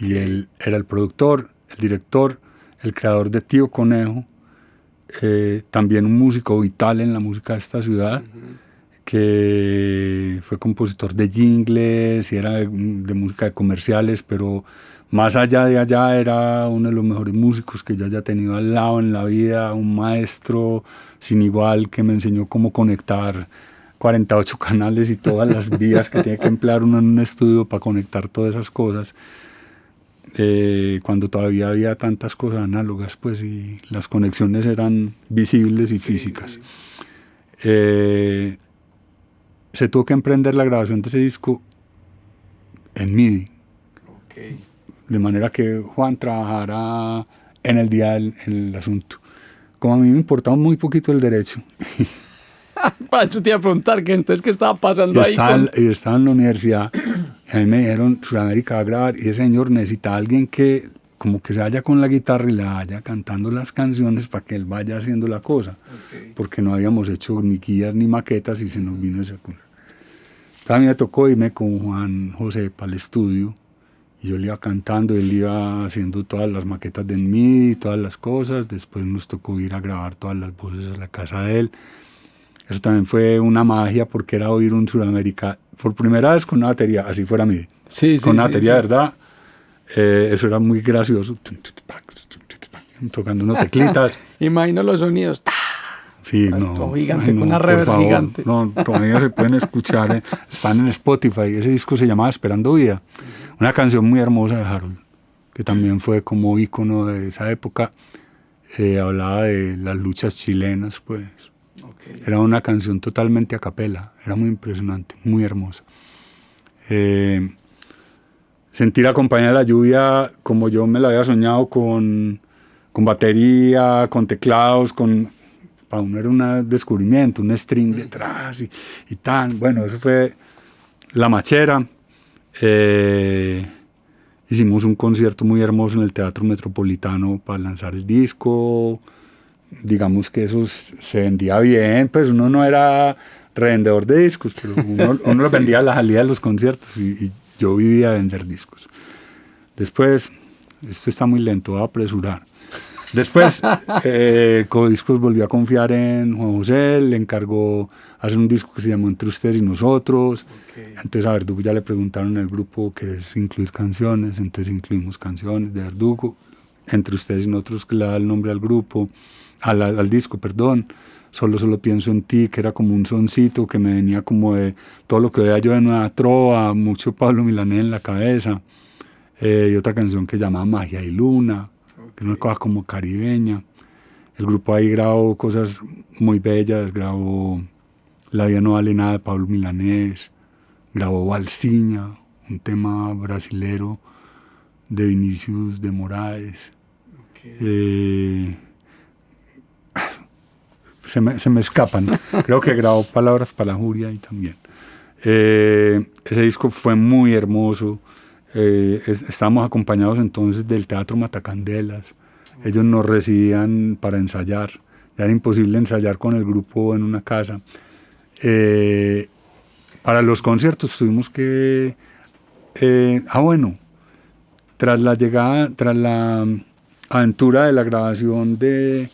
Speaker 1: Y él era el productor, el director, el creador de Tío Conejo, también un músico vital en la música de esta ciudad, que fue compositor de jingles y era de música de comerciales, pero más allá de allá era uno de los mejores músicos que yo haya tenido al lado en la vida, un maestro sin igual que me enseñó cómo conectar 48 canales y todas las vías que tiene que emplear uno en un estudio para conectar todas esas cosas. Cuando todavía había tantas cosas análogas, pues, y las conexiones eran visibles y físicas. Se tuvo que emprender la grabación de ese disco en MIDI. De manera que Juan trabajara en el dial, en el asunto. Como a mí me importaba muy poquito el derecho.
Speaker 2: Pacho, te iba a preguntar que entonces qué estaba pasando
Speaker 1: yo
Speaker 2: ahí.
Speaker 1: Yo estaba en la universidad y a mí me dijeron, Sudamérica va a grabar, y ese señor necesita a alguien que como que se vaya con la guitarra y le vaya cantando las canciones para que él vaya haciendo la cosa. Porque no habíamos hecho ni guías ni maquetas y se nos vino esa cosa. Entonces a mí me tocó irme con Juan José para el estudio. Y yo le iba cantando, él iba haciendo todas las maquetas de MIDI, todas las cosas. Después nos tocó ir a grabar todas las voces a la casa de él. Eso también fue una magia porque era oír un Sudamérica por primera vez con una batería, así fuera MIDI.
Speaker 2: Sí,
Speaker 1: con una batería, ¿verdad? Eso era muy gracioso. Tocando unas teclitas.
Speaker 2: Imagino los sonidos.
Speaker 1: Sí, no.
Speaker 2: Gigante, con una reverb gigante.
Speaker 1: No, todavía se pueden escuchar. Están en Spotify. Ese disco se llamaba Esperando Vida. Una canción muy hermosa de Harold, que también fue como ícono de esa época. Hablaba de las luchas chilenas, pues. Era una canción totalmente a capela. Era muy impresionante, muy hermosa. Sentir la compañía de la lluvia como yo me la había soñado, con batería, con teclados, para uno era un descubrimiento, un string detrás y tan. Bueno, eso fue La Machera. Hicimos un concierto muy hermoso en el Teatro Metropolitano para lanzar el disco. Digamos que eso se vendía bien, pues uno no era revendedor de discos, pero uno lo vendía a la salida de los conciertos y yo vivía de vender discos. Después, esto está muy lento, voy a apresurar. Después, Codiscos volvió a confiar en Juan José, le encargó hacer un disco que se llamó Entre Ustedes y Nosotros. Entonces a Verdugo ya le preguntaron en el grupo qué es incluir canciones, entonces incluimos canciones de Verdugo. Entre Ustedes y Nosotros, que le da el nombre al grupo, al disco, perdón. Solo pienso en ti, que era como un soncito que me venía como de todo lo que oía yo de Nueva Trova, mucho Pablo Milanés en la cabeza. Y otra canción que se llamaba Magia y Luna, que es una cosa como caribeña. El grupo ahí grabó cosas muy bellas, grabó La vida no vale nada de Pablo Milanés, grabó Valsiña, un tema brasilero de Vinicius de Moraes. Se me escapan. Creo que grabó Palabras para la Juria y también. Ese disco fue muy hermoso. Estábamos acompañados entonces del Teatro Matacandelas. Ellos nos recibían para ensayar. Ya era imposible ensayar con el grupo en una casa. Para los conciertos tuvimos que... bueno, tras la aventura de la grabación de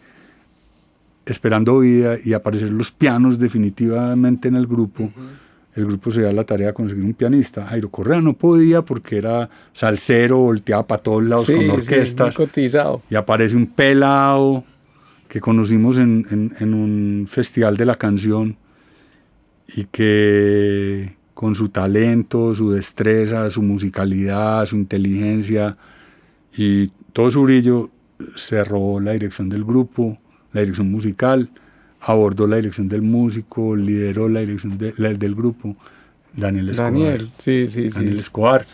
Speaker 1: Esperando Vida y aparecer los pianos definitivamente en el grupo, el grupo se da la tarea de conseguir un pianista. Jairo Correa no podía porque era salsero, volteaba para todos lados con orquestas.
Speaker 2: Sí, muy cotizado.
Speaker 1: Y aparece un pelado que conocimos en un festival de la canción y que con su talento, su destreza, su musicalidad, su inteligencia y todo su brillo se robó la dirección del grupo, la dirección musical, abordó la dirección del músico, lideró la dirección del grupo. Daniel Escobar. Daniel Escobar.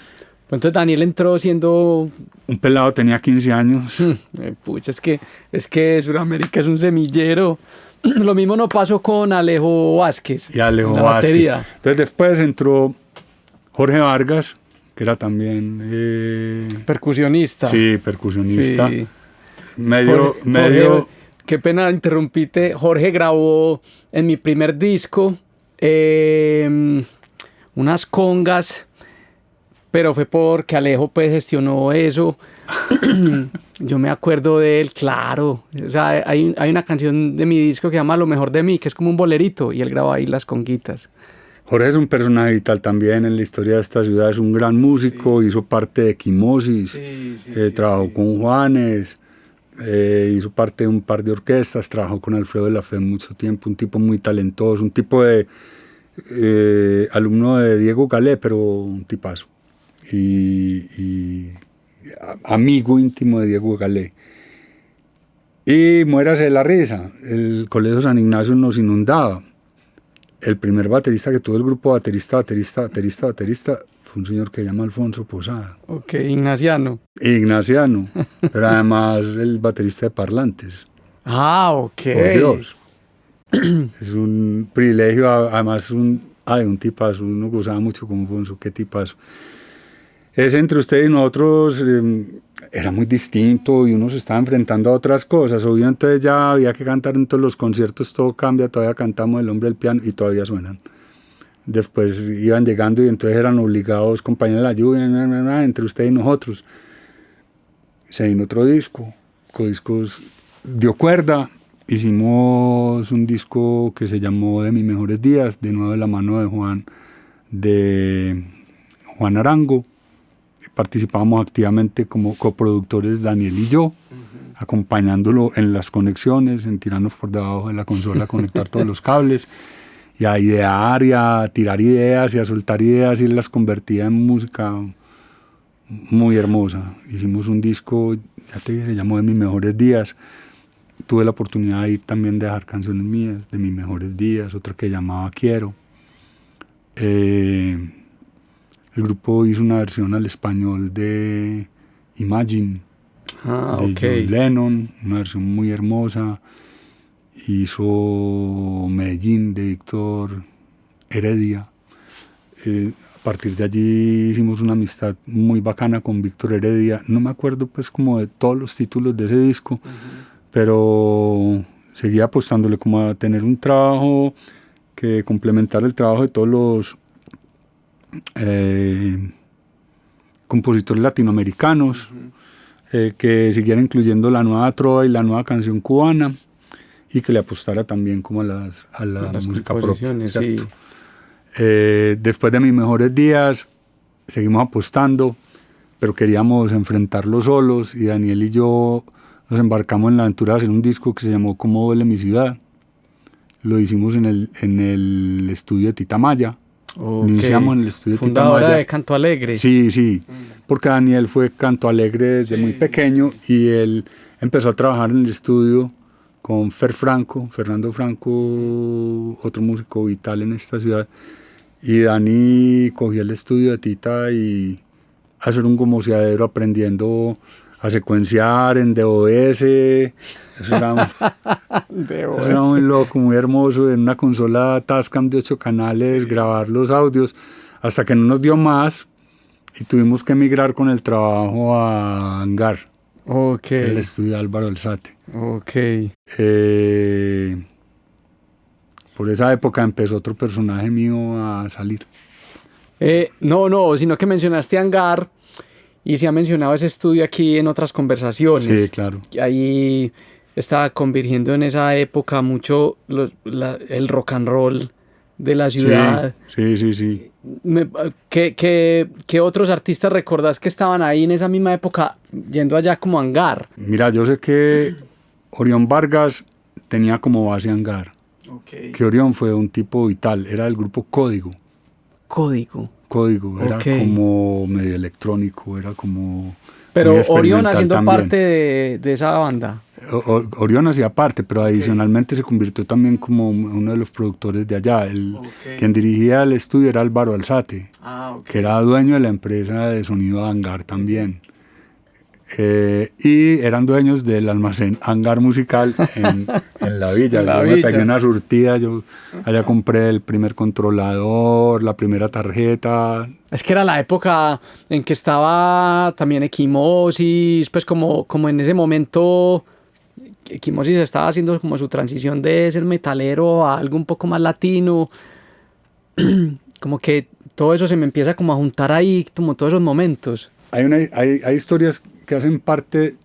Speaker 2: Entonces Daniel entró siendo...
Speaker 1: Un pelado, tenía 15 años.
Speaker 2: Pucha, es que Sudamérica es un semillero. Lo mismo no pasó con Alejo Vázquez.
Speaker 1: Y Alejo Vázquez. Batería. Entonces después entró Jorge Vargas, que era también...
Speaker 2: percusionista.
Speaker 1: Sí, percusionista. Sí.
Speaker 2: Jorge, qué pena interrumpirte. Jorge grabó en mi primer disco unas congas, pero fue porque Alejo pues gestionó eso. Yo me acuerdo de él, claro. O sea, hay una canción de mi disco que se llama Lo Mejor de Mí, que es como un bolerito, y él grabó ahí las conguitas.
Speaker 1: Jorge es un personaje vital también en la historia de esta ciudad, es un gran músico, hizo parte de Quimosis, trabajó con Juanes, hizo parte de un par de orquestas, trabajó con Alfredo de la Fe mucho tiempo, un tipo muy talentoso, un tipo de alumno de Diego Galé, pero un tipazo. Y amigo íntimo de Diego Galé. Y muérase de la risa, el Colegio San Ignacio nos inundaba. El primer baterista que tuvo el grupo, baterista, fue un señor que se llama Alfonso Posada.
Speaker 2: Ok, Ignaciano,
Speaker 1: pero además el baterista de Parlantes.
Speaker 2: Ah, ok.
Speaker 1: Por Dios. Es un privilegio, además un tipazo, uno gozaba mucho con Alfonso, qué tipazo. Es entre usted y nosotros era muy distinto y uno se estaba enfrentando a otras cosas. Obvio, entonces ya había que cantar en todos los conciertos, todo cambia, todavía cantamos El Hombre del Piano y todavía suenan. Después iban llegando y entonces eran obligados, compañeros de la lluvia, entre usted y nosotros. Se vino otro disco, Codiscos dio cuerda, hicimos un disco que se llamó De Mis Mejores Días, de nuevo de la mano de Juan Arango. Participábamos activamente como coproductores Daniel y yo, acompañándolo en las conexiones, en tirarnos por debajo de la consola, conectar todos los cables, y a idear y a tirar ideas y a soltar ideas, y él las convertía en música muy hermosa. Hicimos un disco, ya te dije, se llamó De Mis Mejores Días. Tuve la oportunidad ahí también de dejar canciones mías, De Mis Mejores Días, otra que llamaba Quiero. El grupo hizo una versión al español de Imagine, de John Lennon, una versión muy hermosa. Hizo Medellín de Víctor Heredia. A partir de allí hicimos una amistad muy bacana con Víctor Heredia. No me acuerdo pues como de todos los títulos de ese disco, pero seguía apostándole como a tener un trabajo que complementara el trabajo de todos los compositores latinoamericanos, que siguiera incluyendo la nueva trova y la nueva canción cubana, y que le apostara también como a la música propia. Sí. Después de Mis Mejores Días seguimos apostando, pero queríamos enfrentarlo solos, y Daniel y yo nos embarcamos en la aventura de hacer un disco que se llamó Cómo Duele Mi Ciudad. Lo hicimos en el estudio de Tita Maya. Iniciamos en el estudio de Tita Maya.
Speaker 2: Fundadora de Canto Alegre.
Speaker 1: Sí, porque Daniel fue Canto Alegre desde muy pequeño, y él empezó a trabajar en el estudio con Fernando Franco, otro músico vital en esta ciudad, y Dani cogió el estudio de Tita y a hacer un gomosiadero aprendiendo a secuenciar en DOS. Eso era muy loco, muy hermoso, en una consola Tascam de 8 canales, grabar los audios, hasta que no nos dio más y tuvimos que emigrar con el trabajo a Hangar, el estudio de Álvaro Alzate. Por esa época empezó otro personaje mío a salir.
Speaker 2: No, sino que mencionaste Hangar. y se ha mencionado ese estudio aquí en otras conversaciones.
Speaker 1: Sí, claro.
Speaker 2: Ahí estaba convirgiendo en esa época mucho el rock and roll de la ciudad.
Speaker 1: Sí.
Speaker 2: ¿Qué otros artistas recordás que estaban ahí en esa misma época yendo allá como Hangar?
Speaker 1: Mira, yo sé que Orión Vargas tenía como base Hangar.
Speaker 2: Okay.
Speaker 1: Que Orión fue un tipo vital, era del grupo Código.
Speaker 2: Código,
Speaker 1: era como medio electrónico, era como...
Speaker 2: Pero Orión haciendo también parte de esa banda.
Speaker 1: Orión hacía parte, pero adicionalmente se convirtió también como uno de los productores de allá. Quien dirigía el estudio era Álvaro Alzate, que era dueño de la empresa de sonido Hangar también. Y eran dueños del almacén Hangar Musical en la villa. Me pegué una surtida, yo allá compré el primer controlador, la primera tarjeta.
Speaker 2: Es que era la época en que estaba también Equimosis, pues como en ese momento Equimosis estaba haciendo como su transición de ser metalero a algo un poco más latino. Como que todo eso se me empieza como a juntar ahí, como todos esos momentos.
Speaker 1: Hay historias que hacen parte,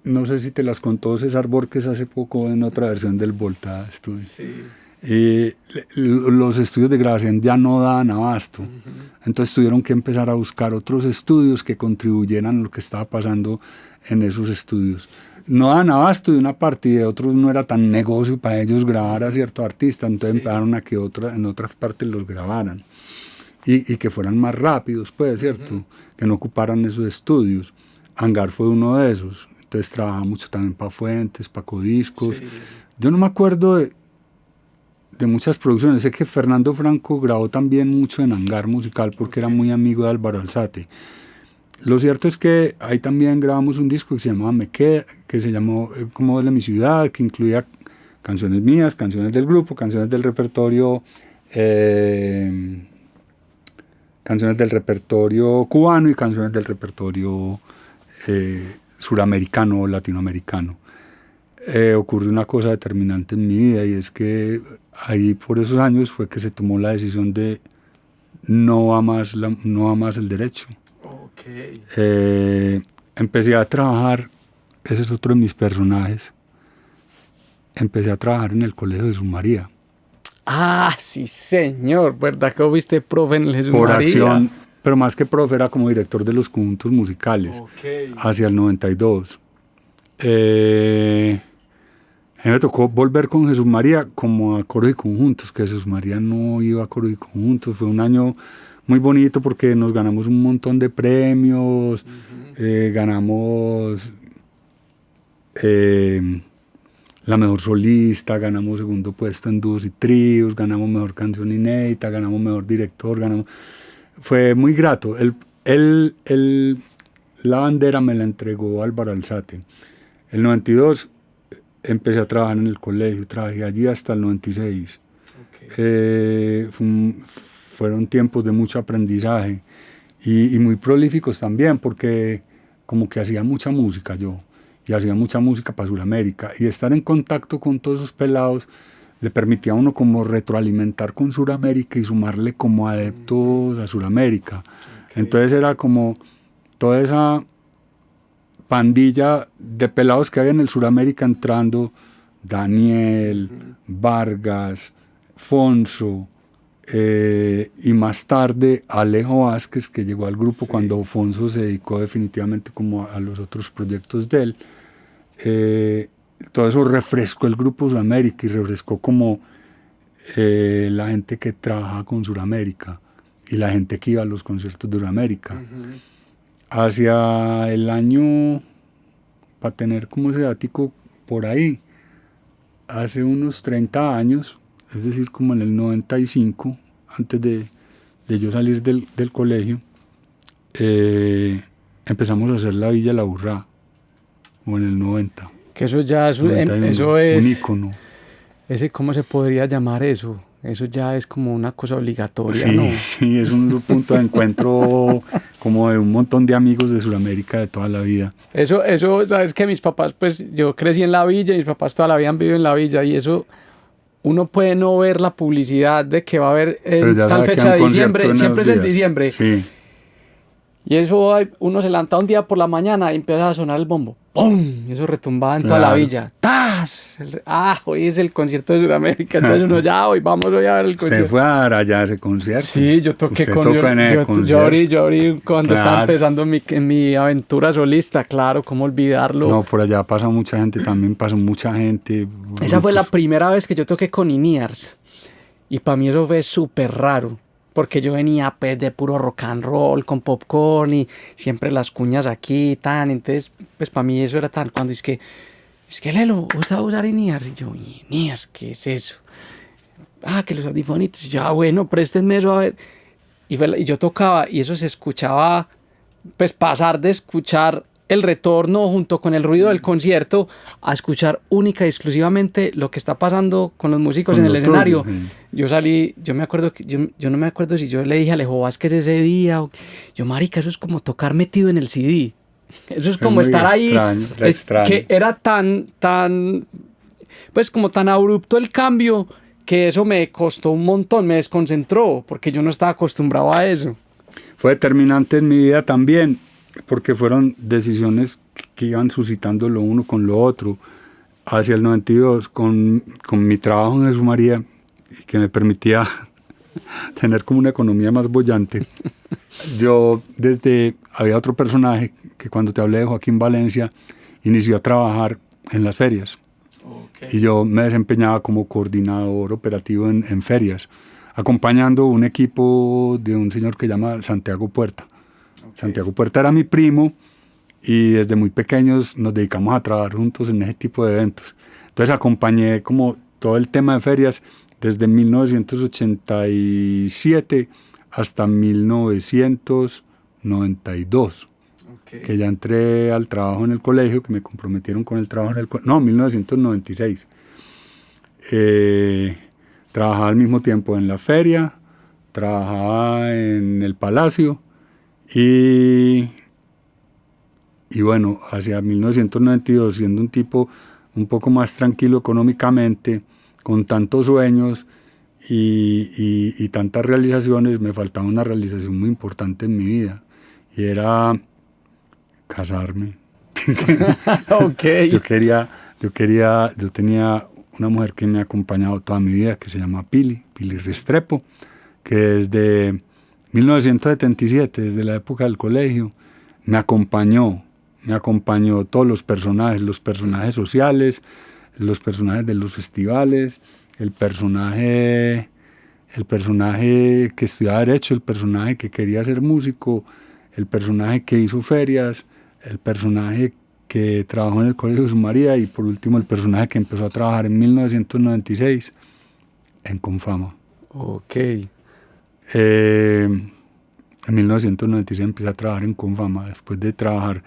Speaker 1: no sé si te las contó César Borges hace poco en otra versión del Volta Studio. Sí. Los estudios de grabación ya no daban abasto. Entonces tuvieron que empezar a buscar otros estudios que contribuyeran a lo que estaba pasando en esos estudios. No daban abasto de una parte y de otros no era tan negocio para ellos grabar a cierto artista, entonces empezaron a que en otras partes los grabaran. Y que fueran más rápidos, pues, ¿cierto? Que no ocuparan esos estudios. Hangar fue uno de esos. Entonces trabajaba mucho también para Fuentes, para Codiscos. Sí. Yo no me acuerdo de muchas producciones. Sé que Fernando Franco grabó también mucho en Hangar Musical porque era muy amigo de Álvaro Alzate. Lo cierto es que ahí también grabamos un disco que se llamaba Me Queda, que se llamó Como de mi ciudad, que incluía canciones mías, canciones del grupo, canciones del repertorio... canciones del repertorio cubano y canciones del repertorio suramericano o latinoamericano. Ocurrió una cosa determinante en mi vida y es que ahí por esos años fue que se tomó la decisión de no va más el derecho. Okay. Empecé a trabajar, ese es otro de mis personajes, empecé a trabajar en el Colegio Jesús María.
Speaker 2: Ah, sí señor, ¿verdad que viste profe en el Jesús
Speaker 1: Por
Speaker 2: María?
Speaker 1: acción, pero más que profe era como director de los conjuntos musicales, hacia el 92. Me tocó volver con Jesús María como a coros y conjuntos, que Jesús María no iba a coros y conjuntos. Fue un año muy bonito porque nos ganamos un montón de premios, ganamos... la mejor solista, ganamos segundo puesto en dúos y tríos, ganamos mejor canción inédita, ganamos mejor director, fue muy grato. La bandera me la entregó Álvaro Alzate. El 92 empecé a trabajar en el colegio, trabajé allí hasta el 96. Okay. Fueron tiempos de mucho aprendizaje y muy prolíficos también, porque como que hacía mucha música yo. Y hacía mucha música para Sudamérica, y estar en contacto con todos esos pelados le permitía a uno como retroalimentar con Sudamérica y sumarle como adeptos a Sudamérica. Okay. Entonces era como toda esa pandilla de pelados que había en el Sudamérica entrando, Daniel, Vargas, Fonso, y más tarde Alejo Vázquez, que llegó al grupo cuando Fonso se dedicó definitivamente como a los otros proyectos de él. Todo eso refrescó el grupo Sudamérica y refrescó como la gente que trabajaba con Sudamérica y la gente que iba a los conciertos de Sudamérica. Hacia el año, para tener como ese dático por ahí, hace unos 30 años, es decir, como en el 95, antes de yo salir del colegio, empezamos a hacer la Villa La Burrá, o en el 90.
Speaker 2: Que eso ya es, 91, eso es un ícono. ¿Cómo se podría llamar eso? Eso ya es como una cosa obligatoria,
Speaker 1: sí,
Speaker 2: ¿no?
Speaker 1: Sí, es un punto de encuentro como de un montón de amigos de Sudamérica de toda la vida.
Speaker 2: Eso, sabes que mis papás, pues yo crecí en la villa y mis papás toda la vida han vivido en la villa, y eso uno puede no ver la publicidad de que va a haber tal fecha de diciembre, siempre es en diciembre.
Speaker 1: Sí.
Speaker 2: Y eso, uno se levantaba un día por la mañana y empezaba a sonar el bombo. ¡Pum! Y eso retumbaba en toda la villa. ¡Tas! Hoy es el concierto de Sudamérica. Entonces uno ya, hoy a ver el concierto.
Speaker 1: ¿Usted fue a dar allá ese concierto?
Speaker 2: Sí, yo toqué
Speaker 1: ¿Usted tocó en el concierto?
Speaker 2: Yo abrí cuando estaba empezando en mi aventura solista, claro, cómo olvidarlo.
Speaker 1: No, por allá pasa mucha gente, también pasó mucha gente.
Speaker 2: Esa fue la primera vez que yo toqué con In-Ears. Y para mí eso fue súper raro. Porque yo venía pues de puro rock and roll con Popcorn y siempre las cuñas aquí tan, entonces pues para mí eso era tan, cuando es que Lelo, ¿usted va a usar In-Ears? Y yo, In-Ears, ¿qué es eso? Que los audifonitos, y yo, bueno, préstenme eso a ver. Y yo tocaba y eso se escuchaba, pues pasar de escuchar el retorno junto con el ruido del concierto a escuchar única y exclusivamente lo que está pasando con los músicos en el escenario. Yo salí, yo me acuerdo que yo no me acuerdo si yo le dije a Alejo Vázquez ese día, yo, marica, eso es como tocar metido en el CD. Eso es como estar
Speaker 1: extraño,
Speaker 2: ahí.
Speaker 1: extraño.
Speaker 2: Que era tan, pues como tan abrupto el cambio que eso me costó un montón, me desconcentró, porque yo no estaba acostumbrado a eso.
Speaker 1: Fue determinante en mi vida también, porque fueron decisiones que iban suscitando lo uno con lo otro. Hacia el 92, con mi trabajo en Jesús María, que me permitía tener como una economía más boyante, había otro personaje que cuando te hablé de Joaquín Valencia, inició a trabajar en las ferias. Okay. Y yo me desempeñaba como coordinador operativo en ferias, acompañando un equipo de un señor que se llama Santiago Puerta. Santiago Puerta era mi primo y desde muy pequeños nos dedicamos a trabajar juntos en ese tipo de eventos. Entonces acompañé como todo el tema de ferias desde 1987 hasta 1992, que ya entré al trabajo en el colegio, que me comprometieron con el trabajo en el colegio. No, 1996. Trabajaba al mismo tiempo en la feria, trabajaba en el Palacio. Y bueno, hacia 1992, siendo un tipo un poco más tranquilo económicamente, con tantos sueños y tantas realizaciones, me faltaba una realización muy importante en mi vida, y era casarme.
Speaker 2: Okay.
Speaker 1: Yo tenía una mujer que me ha acompañado toda mi vida, que se llama Pili Restrepo, que desde 1977, desde la época del colegio, me acompañó todos los personajes sociales, los personajes de los festivales, el personaje que estudiaba Derecho, el personaje que quería ser músico, el personaje que hizo ferias, el personaje que trabajó en el Colegio Jesús María y por último el personaje que empezó a trabajar en 1996 en Confama.
Speaker 2: Okay.
Speaker 1: En 1996 empecé a trabajar en Confama, después de trabajar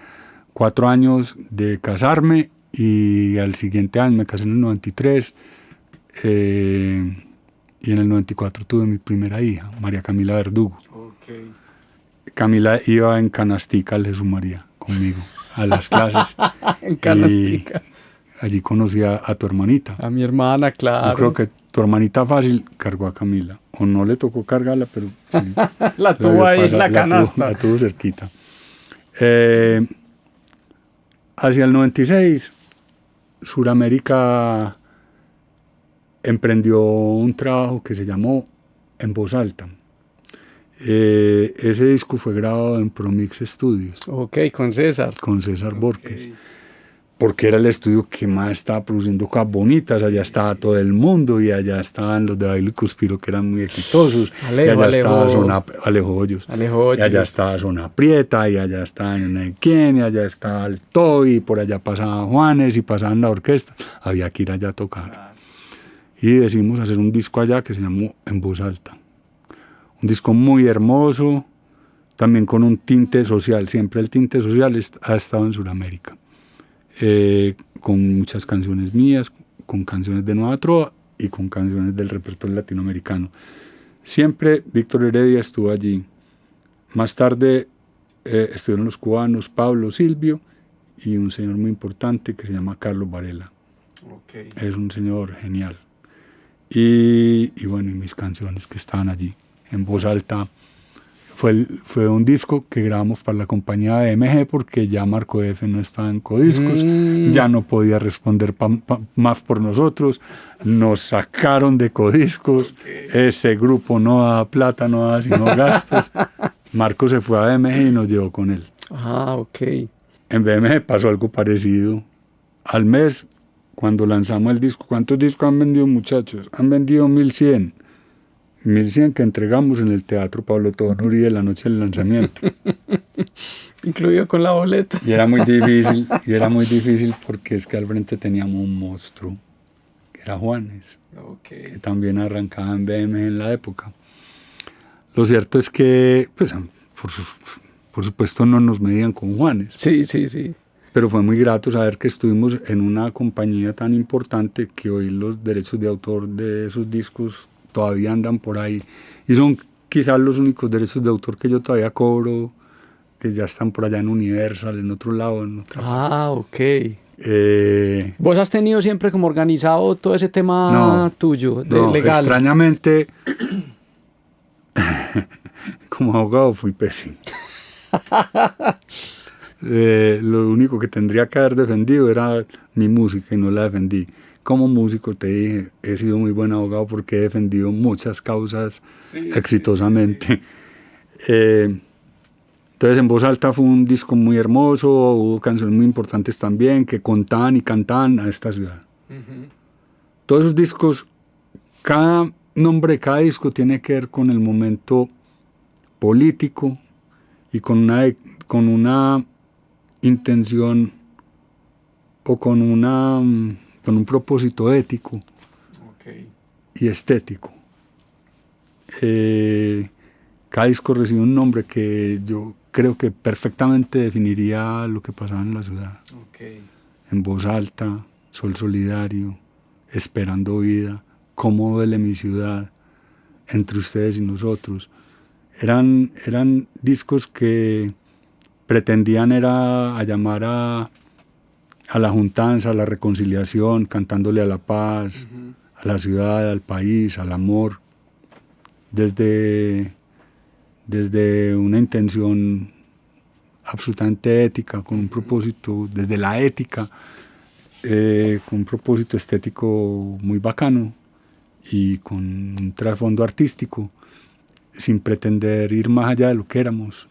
Speaker 1: 4 años de casarme, y al siguiente año me casé en el 93, y en el 94 tuve mi primera hija, María Camila Verdugo.
Speaker 2: Okay.
Speaker 1: Camila iba en Canastica al Jesús María conmigo a las clases.
Speaker 2: En Canastica.
Speaker 1: Allí conocí a tu hermanita.
Speaker 2: A mi hermana, claro.
Speaker 1: Yo creo que tu hermanita fácil cargó a Camila, o no le tocó cargarla, pero sí,
Speaker 2: la tuvo ahí en la canasta.
Speaker 1: La tuvo cerquita. Hacia el 96, Suramérica emprendió un trabajo que se llamó En Voz Alta. Ese disco fue grabado en Promix Studios.
Speaker 2: Ok, con César.
Speaker 1: Con César Borges. Porque era el estudio que más estaba produciendo cosas bonitas. Allá estaba todo el mundo, y allá estaban los de Bailo y Cuspiro, que eran muy exitosos.
Speaker 2: Alejo,
Speaker 1: y allá estaba Alejo Hoyos. Y allá estaba Zona Prieta, y allá estaba Nequén, y allá estaba el Toy, y por allá pasaba Juanes, y pasaban la orquesta. Había que ir allá a tocar. Y decidimos hacer un disco allá que se llamó En Voz Alta. Un disco muy hermoso, también con un tinte social. Siempre el tinte social ha estado en Sudamérica. Con muchas canciones mías, con canciones de Nueva Trova y con canciones del repertorio latinoamericano. Siempre Víctor Heredia estuvo allí. Más tarde estuvieron los cubanos Pablo Silvio y un señor muy importante que se llama Carlos Varela.
Speaker 2: Okay.
Speaker 1: Es un señor genial. Y bueno, y mis canciones que estaban allí. En Voz Alta fue un disco que grabamos para la compañía BMG porque ya Marco F no estaba en Codiscos, ya no podía responder más por nosotros, nos sacaron de Codiscos, ese grupo no da plata, no da sino gastos. Marco se fue a BMG y nos llevó con él.
Speaker 2: Ah, ok.
Speaker 1: En BMG pasó algo parecido. Al mes, cuando lanzamos el disco, ¿cuántos discos han vendido, muchachos? Han vendido 1100. 1100 que entregamos en el Teatro Pablo Tobón Uribe la noche del lanzamiento.
Speaker 2: Incluido con la boleta.
Speaker 1: Y era muy difícil porque es que al frente teníamos un monstruo, que era Juanes, que también arrancaba en BMG en la época. Lo cierto es que, pues, por supuesto no nos medían con Juanes.
Speaker 2: Sí, sí, sí.
Speaker 1: Pero fue muy grato saber que estuvimos en una compañía tan importante que hoy los derechos de autor de esos discos todavía andan por ahí. Y son quizás los únicos derechos de autor que yo todavía cobro, que ya están por allá en Universal, en otro lado. En otra parte.
Speaker 2: Ok. ¿Vos has tenido siempre como organizado todo ese tema tuyo, legal?
Speaker 1: Extrañamente, como abogado fui pésimo. Lo único que tendría que haber defendido era mi música y no la defendí. Como músico, te dije, he sido muy buen abogado porque he defendido muchas causas exitosamente. Entonces, En Voz Alta fue un disco muy hermoso, hubo canciones muy importantes también que contaban y cantaban a esta ciudad. Todos esos discos, cada nombre de cada disco tiene que ver con el momento político y con una intención o con un propósito ético y estético. Cada disco recibe un nombre que yo creo que perfectamente definiría lo que pasaba en la ciudad. En Voz Alta, Sol Solidario, Esperando Vida, Cómo Duele Mi Ciudad, Entre Ustedes y Nosotros. Eran discos que pretendían a llamar a la juntanza, a la reconciliación, cantándole a la paz, a la ciudad, al país, al amor, desde una intención absolutamente ética, con un propósito, desde la ética, con un propósito estético muy bacano y con un trasfondo artístico, sin pretender ir más allá de lo que éramos,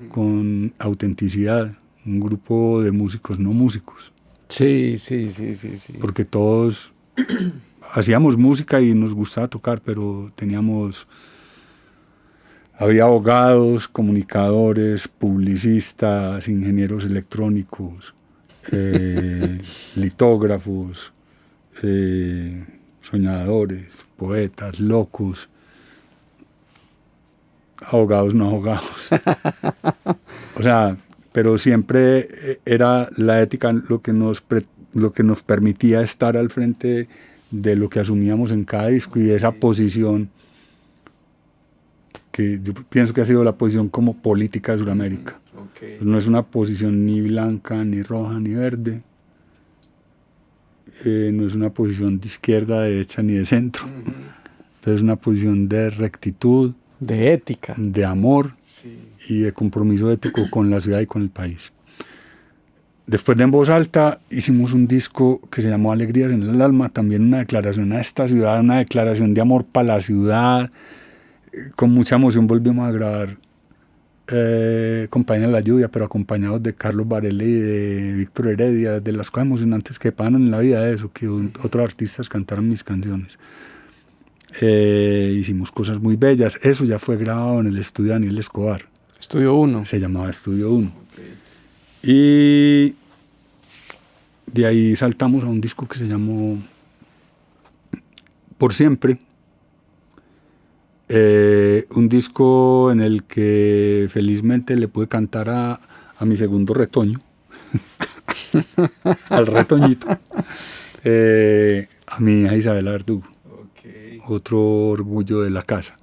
Speaker 1: con autenticidad. Un grupo de músicos no músicos.
Speaker 2: Sí.
Speaker 1: Porque todos hacíamos música y nos gustaba tocar, pero había abogados, comunicadores, publicistas, ingenieros electrónicos, litógrafos, soñadores, poetas, locos, abogados no abogados. O sea, pero siempre era la ética lo que nos permitía estar al frente de lo que asumíamos en cada disco y de esa posición que yo pienso que ha sido la posición como política de Sudamérica. No es una posición ni blanca, ni roja, ni verde. No es una posición de izquierda, de derecha, ni de centro. Es una posición de rectitud,
Speaker 2: de ética,
Speaker 1: de amor y de compromiso ético con la ciudad y con el país. Después de En Voz Alta hicimos un disco que se llamó Alegrías en el Alma, también una declaración a esta ciudad, una declaración de amor para la ciudad. Con mucha emoción volvimos a grabar Compañía de la Lluvia, pero acompañados de Carlos Varela y de Víctor Heredia, de las cosas emocionantes que pasan en la vida de eso, que otros artistas cantaron mis canciones. Hicimos cosas muy bellas. Eso ya fue grabado en el estudio de Daniel Escobar.
Speaker 2: Estudio 1.
Speaker 1: Se llamaba Estudio 1. Y de ahí saltamos a un disco que se llamó Por Siempre. Un disco en el que felizmente le pude cantar a mi segundo retoño, al retoñito, a mi hija Isabela Verdugo. Otro orgullo de la casa.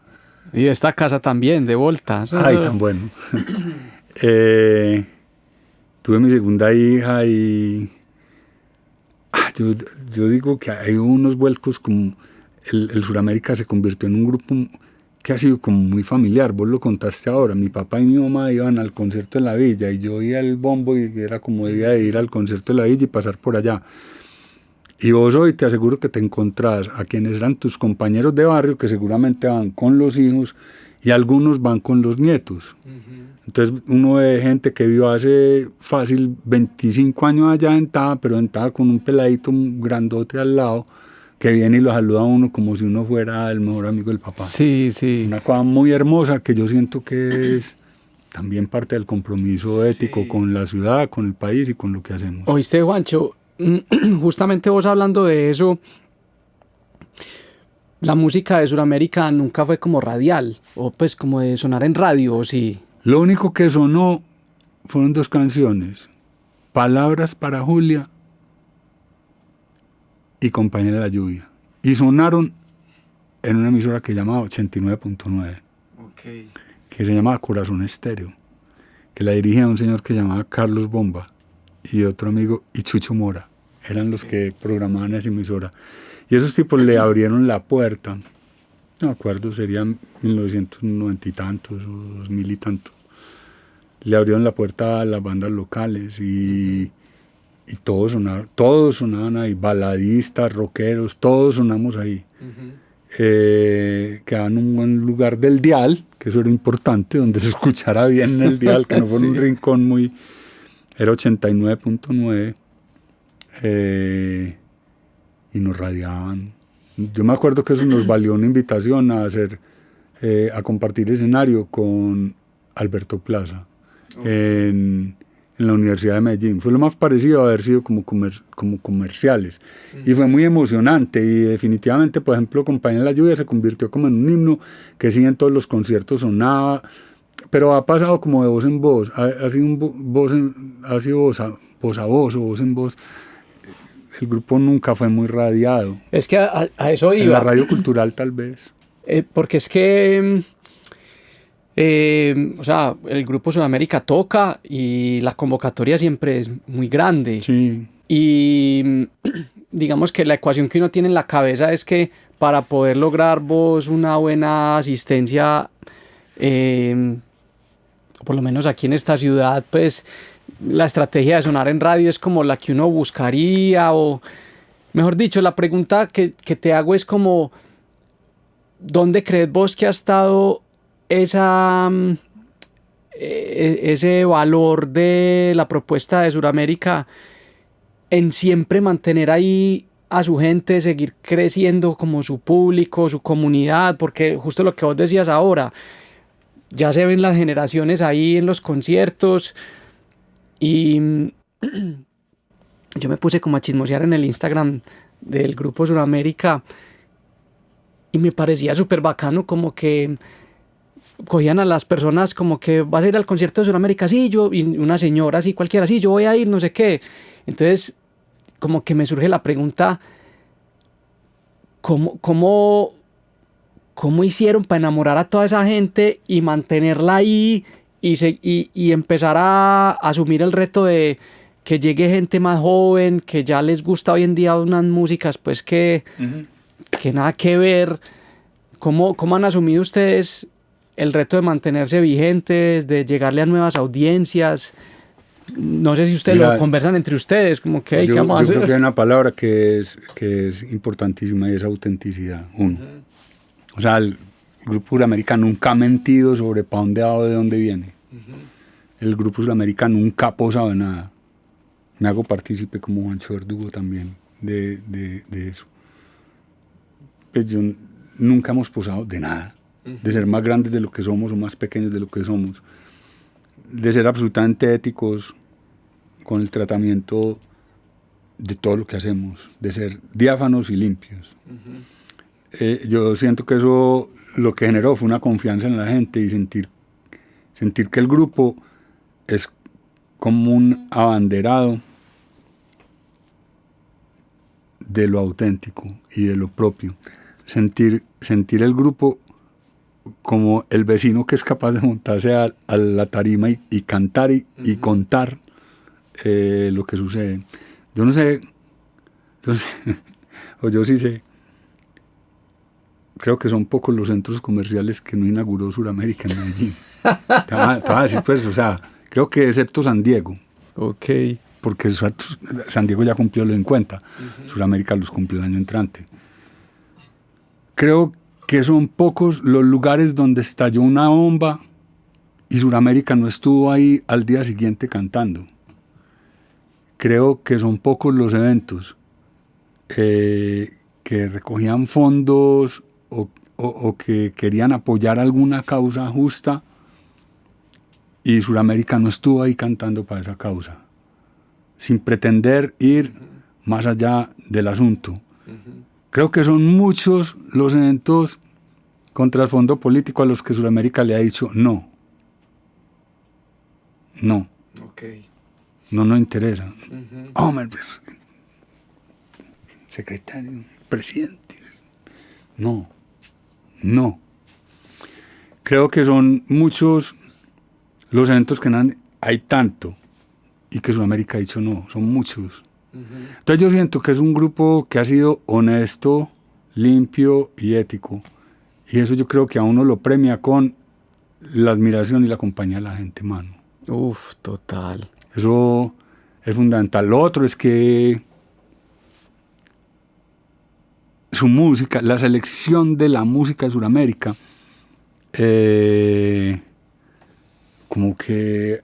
Speaker 2: Y de esta casa también, de Volta.
Speaker 1: Ay, tan bueno. Tuve mi segunda hija y yo digo que hay unos vuelcos como el Suramérica se convirtió en un grupo que ha sido como muy familiar. Vos lo contaste ahora, mi papá y mi mamá iban al concierto de la Villa y yo iba al bombo y era como día de ir al concierto de la Villa y pasar por allá. Y vos hoy te aseguro que te encontrás a quienes eran tus compañeros de barrio que seguramente van con los hijos y algunos van con los nietos. Entonces uno ve gente que vivió hace fácil 25 años allá en Taba, pero en Taba con un peladito grandote al lado que viene y lo saluda a uno como si uno fuera el mejor amigo del papá.
Speaker 2: Sí, sí.
Speaker 1: Una cosa muy hermosa que yo siento que es también parte del compromiso ético con la ciudad, con el país y con lo que hacemos.
Speaker 2: Oíste, Juancho, justamente vos hablando de eso, la música de Sudamérica nunca fue como radial, o pues como de sonar en radio, ¿o sí?
Speaker 1: Lo único que sonó fueron 2 canciones, Palabras para Julia y Compañera de la Lluvia. Y sonaron en una emisora que llamaba 89.9, que se llamaba Corazón Estéreo, que la dirigía un señor que se llamaba Carlos Bomba y otro amigo, y Chucho Mora. Eran los que programaban esa emisora. Y esos tipos le abrieron la puerta. No me acuerdo, serían 1990 y tantos o 2000 y tantos. Le abrieron la puerta a las bandas locales y todos sonaban ahí, baladistas, rockeros, todos sonamos ahí. Quedaban en un buen lugar del dial, que eso era importante, donde se escuchara bien el dial, que no fuera un rincón muy... Era 89.9 y nos radiaban. Yo me acuerdo que eso nos valió una invitación a hacer, a compartir escenario con Alberto Plaza en la Universidad de Medellín. Fue lo más parecido a haber sido como comerciales. Y fue muy emocionante y definitivamente, por ejemplo, Compañía de la Lluvia se convirtió como en un himno que sí en todos los conciertos sonaba, pero ha pasado como de voz en voz, ha sido voz a voz o voz en voz. El grupo nunca fue muy radiado.
Speaker 2: Es que a eso iba.
Speaker 1: En la radio cultural tal vez.
Speaker 2: Porque es que, o sea, el Grupo Sudamérica toca y la convocatoria siempre es muy grande.
Speaker 1: Sí.
Speaker 2: Y digamos que la ecuación que uno tiene en la cabeza es que para poder lograr vos una buena asistencia, por lo menos aquí en esta ciudad, pues la estrategia de sonar en radio es como la que uno buscaría, o mejor dicho, la pregunta que te hago es como, ¿dónde crees vos que ha estado ese valor de la propuesta de Sudamérica en siempre mantener ahí a su gente, seguir creciendo como su público, su comunidad? Porque justo lo que vos decías ahora, ya se ven las generaciones ahí en los conciertos. Y yo me puse como a chismosear en el Instagram del Grupo Sudamérica y me parecía súper bacano, como que cogían a las personas como que vas a ir al concierto de Sudamérica, sí, yo, y una señora así cualquiera, sí, yo voy a ir, no sé qué. Entonces como que me surge la pregunta, ¿cómo hicieron para enamorar a toda esa gente y mantenerla ahí y empezar a asumir el reto de que llegue gente más joven, que ya les gusta hoy en día unas músicas pues que nada que ver? ¿Cómo han asumido ustedes el reto de mantenerse vigentes, de llegarle a nuevas audiencias? No sé si ustedes lo conversan entre ustedes, como que
Speaker 1: yo
Speaker 2: vamos a hacer.
Speaker 1: Creo que hay una palabra que es importantísima y es autenticidad. O sea, el Grupo Sudamérica nunca ha mentido sobre para dónde va o de dónde viene. El Grupo Sudamérica nunca ha posado de nada. Me hago partícipe como Juancho Verdugo también de eso. Pues nunca hemos posado de nada. De ser más grandes de lo que somos o más pequeños de lo que somos. De ser absolutamente éticos con el tratamiento de todo lo que hacemos. De ser diáfanos y limpios. Yo siento que eso lo que generó fue una confianza en la gente y sentir que el grupo es como un abanderado de lo auténtico y de lo propio. Sentir el grupo como el vecino que es capaz de montarse a la tarima y cantar y contar lo que sucede. Yo no sé, o yo sí sé, creo que son pocos los centros comerciales que no inauguró Suramérica en Medellín. Te voy a decir, pues, o sea, creo que excepto San Diego.
Speaker 2: Ok.
Speaker 1: Porque San Diego ya cumplió los 50, Suramérica los cumplió el año entrante. Creo que son pocos los lugares donde estalló una bomba y Suramérica no estuvo ahí al día siguiente cantando. Creo que son pocos los eventos que recogían fondos o que querían apoyar alguna causa justa y Suramérica no estuvo ahí cantando para esa causa, sin pretender ir más allá del asunto. Creo que son muchos los eventos con trasfondo político a los que Suramérica le ha dicho no. No.
Speaker 2: Okay.
Speaker 1: No nos interesa. Hombre, pues, secretario, presidente. No. No. Creo que son muchos los eventos que hay tanto y que Sudamérica ha dicho no, son muchos. Entonces yo siento que es un grupo que ha sido honesto, limpio y ético. Y eso yo creo que a uno lo premia con la admiración y la compañía de la gente, mano.
Speaker 2: Uf, total.
Speaker 1: Eso es fundamental. Lo otro es que su música, la selección de la música de Sudamérica, como que...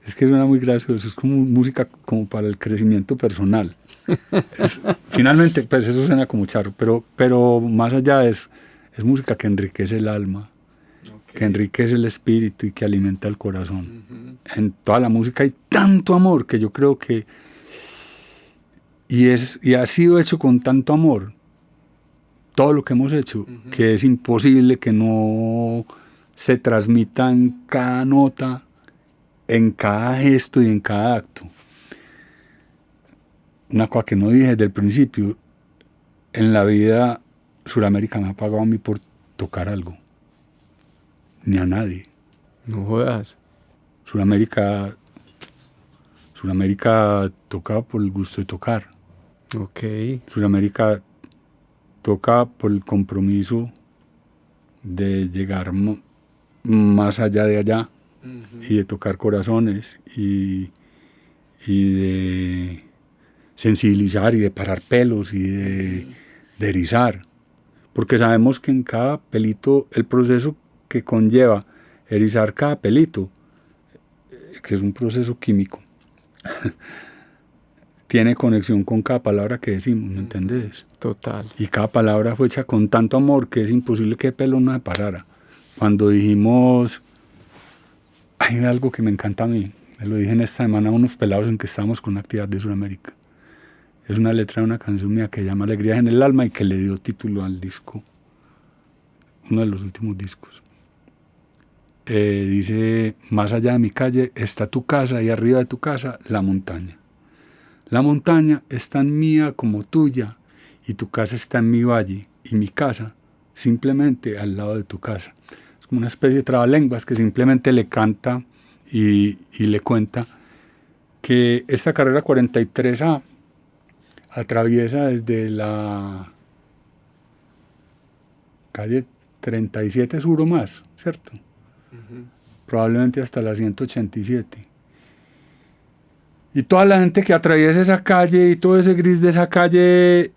Speaker 1: es que suena muy gracioso, es como música como para el crecimiento personal. Finalmente, pues eso suena como charro, pero más allá es música que enriquece el alma, que enriquece el espíritu y que alimenta el corazón. En toda la música hay tanto amor que yo creo que... Y ha sido hecho con tanto amor, todo lo que hemos hecho, que es imposible que no se transmita en cada nota, en cada gesto y en cada acto. Una cosa que no dije desde el principio, en la vida Suramérica me ha pagado a mí por tocar algo, ni a nadie.
Speaker 2: No jodas.
Speaker 1: Suramérica toca por el gusto de tocar.
Speaker 2: Ok.
Speaker 1: Suramérica toca por el compromiso de llegar más allá de allá y de tocar corazones y de sensibilizar y de parar pelos y de erizar, porque sabemos que en cada pelito el proceso que conlleva erizar cada pelito, que es un proceso químico, tiene conexión con cada palabra que decimos, ¿me entendés?
Speaker 2: Total.
Speaker 1: Y cada palabra fue hecha con tanto amor que es imposible que el pelo no se parara. Cuando dijimos, hay algo que me encanta a mí, me lo dije en esta semana a unos pelados en que estábamos con una actividad de Sudamérica. Es una letra de una canción mía que se llama Alegrías en el Alma y que le dio título al disco, uno de los últimos discos. Dice, más allá de mi calle está tu casa y arriba de tu casa la montaña. La montaña es tan mía como tuya y tu casa está en mi valle y mi casa simplemente al lado de tu casa. Es como una especie de trabalenguas que simplemente le canta y le cuenta que esta carrera 43A atraviesa desde la calle 37 sur o más, ¿cierto? Probablemente hasta la 187. Y toda la gente que atraviesa esa calle y todo ese gris de esa calle,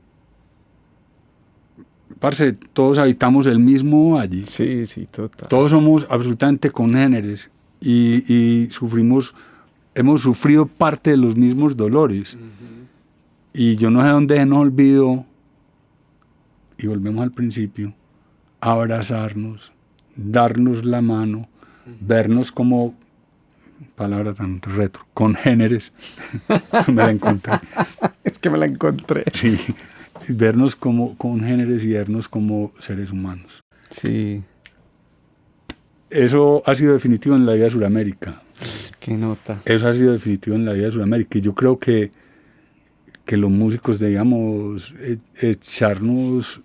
Speaker 1: parce, todos habitamos el mismo valle.
Speaker 2: Sí, sí, total.
Speaker 1: Todos somos absolutamente congéneres y hemos sufrido parte de los mismos dolores. Y yo no sé dónde se nos olvidó, y volvemos al principio, abrazarnos, darnos la mano, vernos como... palabra tan retro, congéneres. Me la encontré.
Speaker 2: Es que me la encontré.
Speaker 1: Sí, vernos como congéneres y vernos como seres humanos.
Speaker 2: Sí.
Speaker 1: Eso ha sido definitivo en la vida de Sudamérica.
Speaker 2: Qué nota.
Speaker 1: Eso ha sido definitivo en la vida de Sudamérica. Y yo creo que los músicos debíamos echarnos,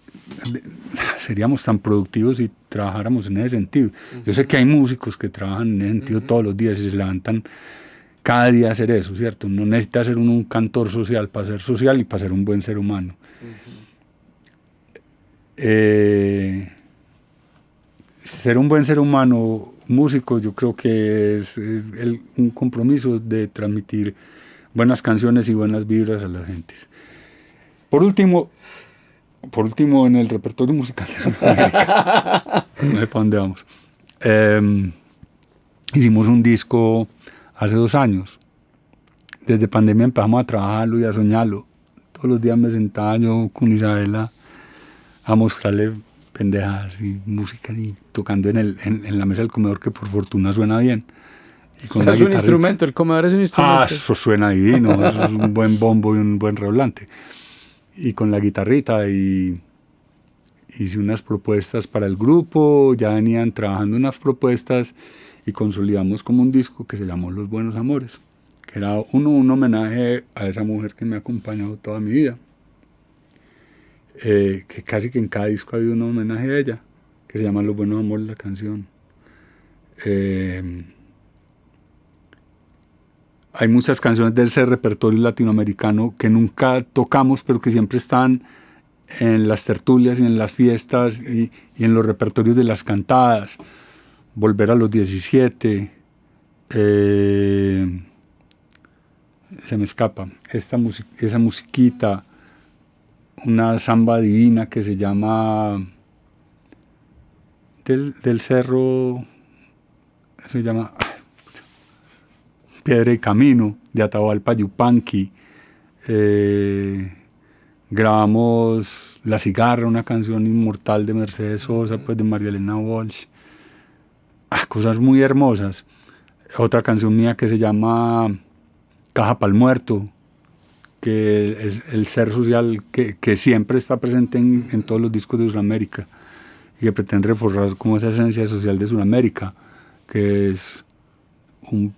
Speaker 1: seríamos tan productivos si trabajáramos en ese sentido. Yo sé que hay músicos que trabajan en ese sentido todos los días y se levantan cada día a hacer eso, ¿cierto? No necesita ser un cantor social para ser social y para ser un buen ser humano. Ser un buen ser humano, músico, yo creo que es un compromiso de transmitir buenas canciones y buenas vibras a las gentes. Por último en el repertorio musical de Sudamérica, no sé para dónde vamos. Hicimos un disco hace 2 años. Desde pandemia empezamos a trabajarlo y a soñarlo. Todos los días me sentaba yo con Isabela a mostrarle pendejadas y música y tocando en la mesa del comedor, que por fortuna suena bien. Y con
Speaker 2: es un instrumento, el comedor es un instrumento.
Speaker 1: Eso suena divino, eso es un buen bombo y un buen redoblante. Y con la guitarrita y hice unas propuestas para el grupo, ya venían trabajando unas propuestas y consolidamos como un disco que se llamó Los Buenos Amores, que era un homenaje a esa mujer que me ha acompañado toda mi vida. Que casi que en cada disco ha habido un homenaje a ella, que se llama Los Buenos Amores, la canción. Hay muchas canciones de ese repertorio latinoamericano que nunca tocamos, pero que siempre están en las tertulias y en las fiestas y en los repertorios de las cantadas. Volver a los 17, se me escapa, esa musiquita, una samba divina que se llama del cerro, se llama Piedra y Camino, de Atahualpa Yupanqui. Grabamos La Cigarra, una canción inmortal de Mercedes Sosa, pues de María Elena Walsh. Cosas muy hermosas. Otra canción mía que se llama Caja Pa'l Muerto, que es el ser social que siempre está presente en todos los discos de Sudamérica y que pretende reforzar como esa esencia social de Sudamérica, que es un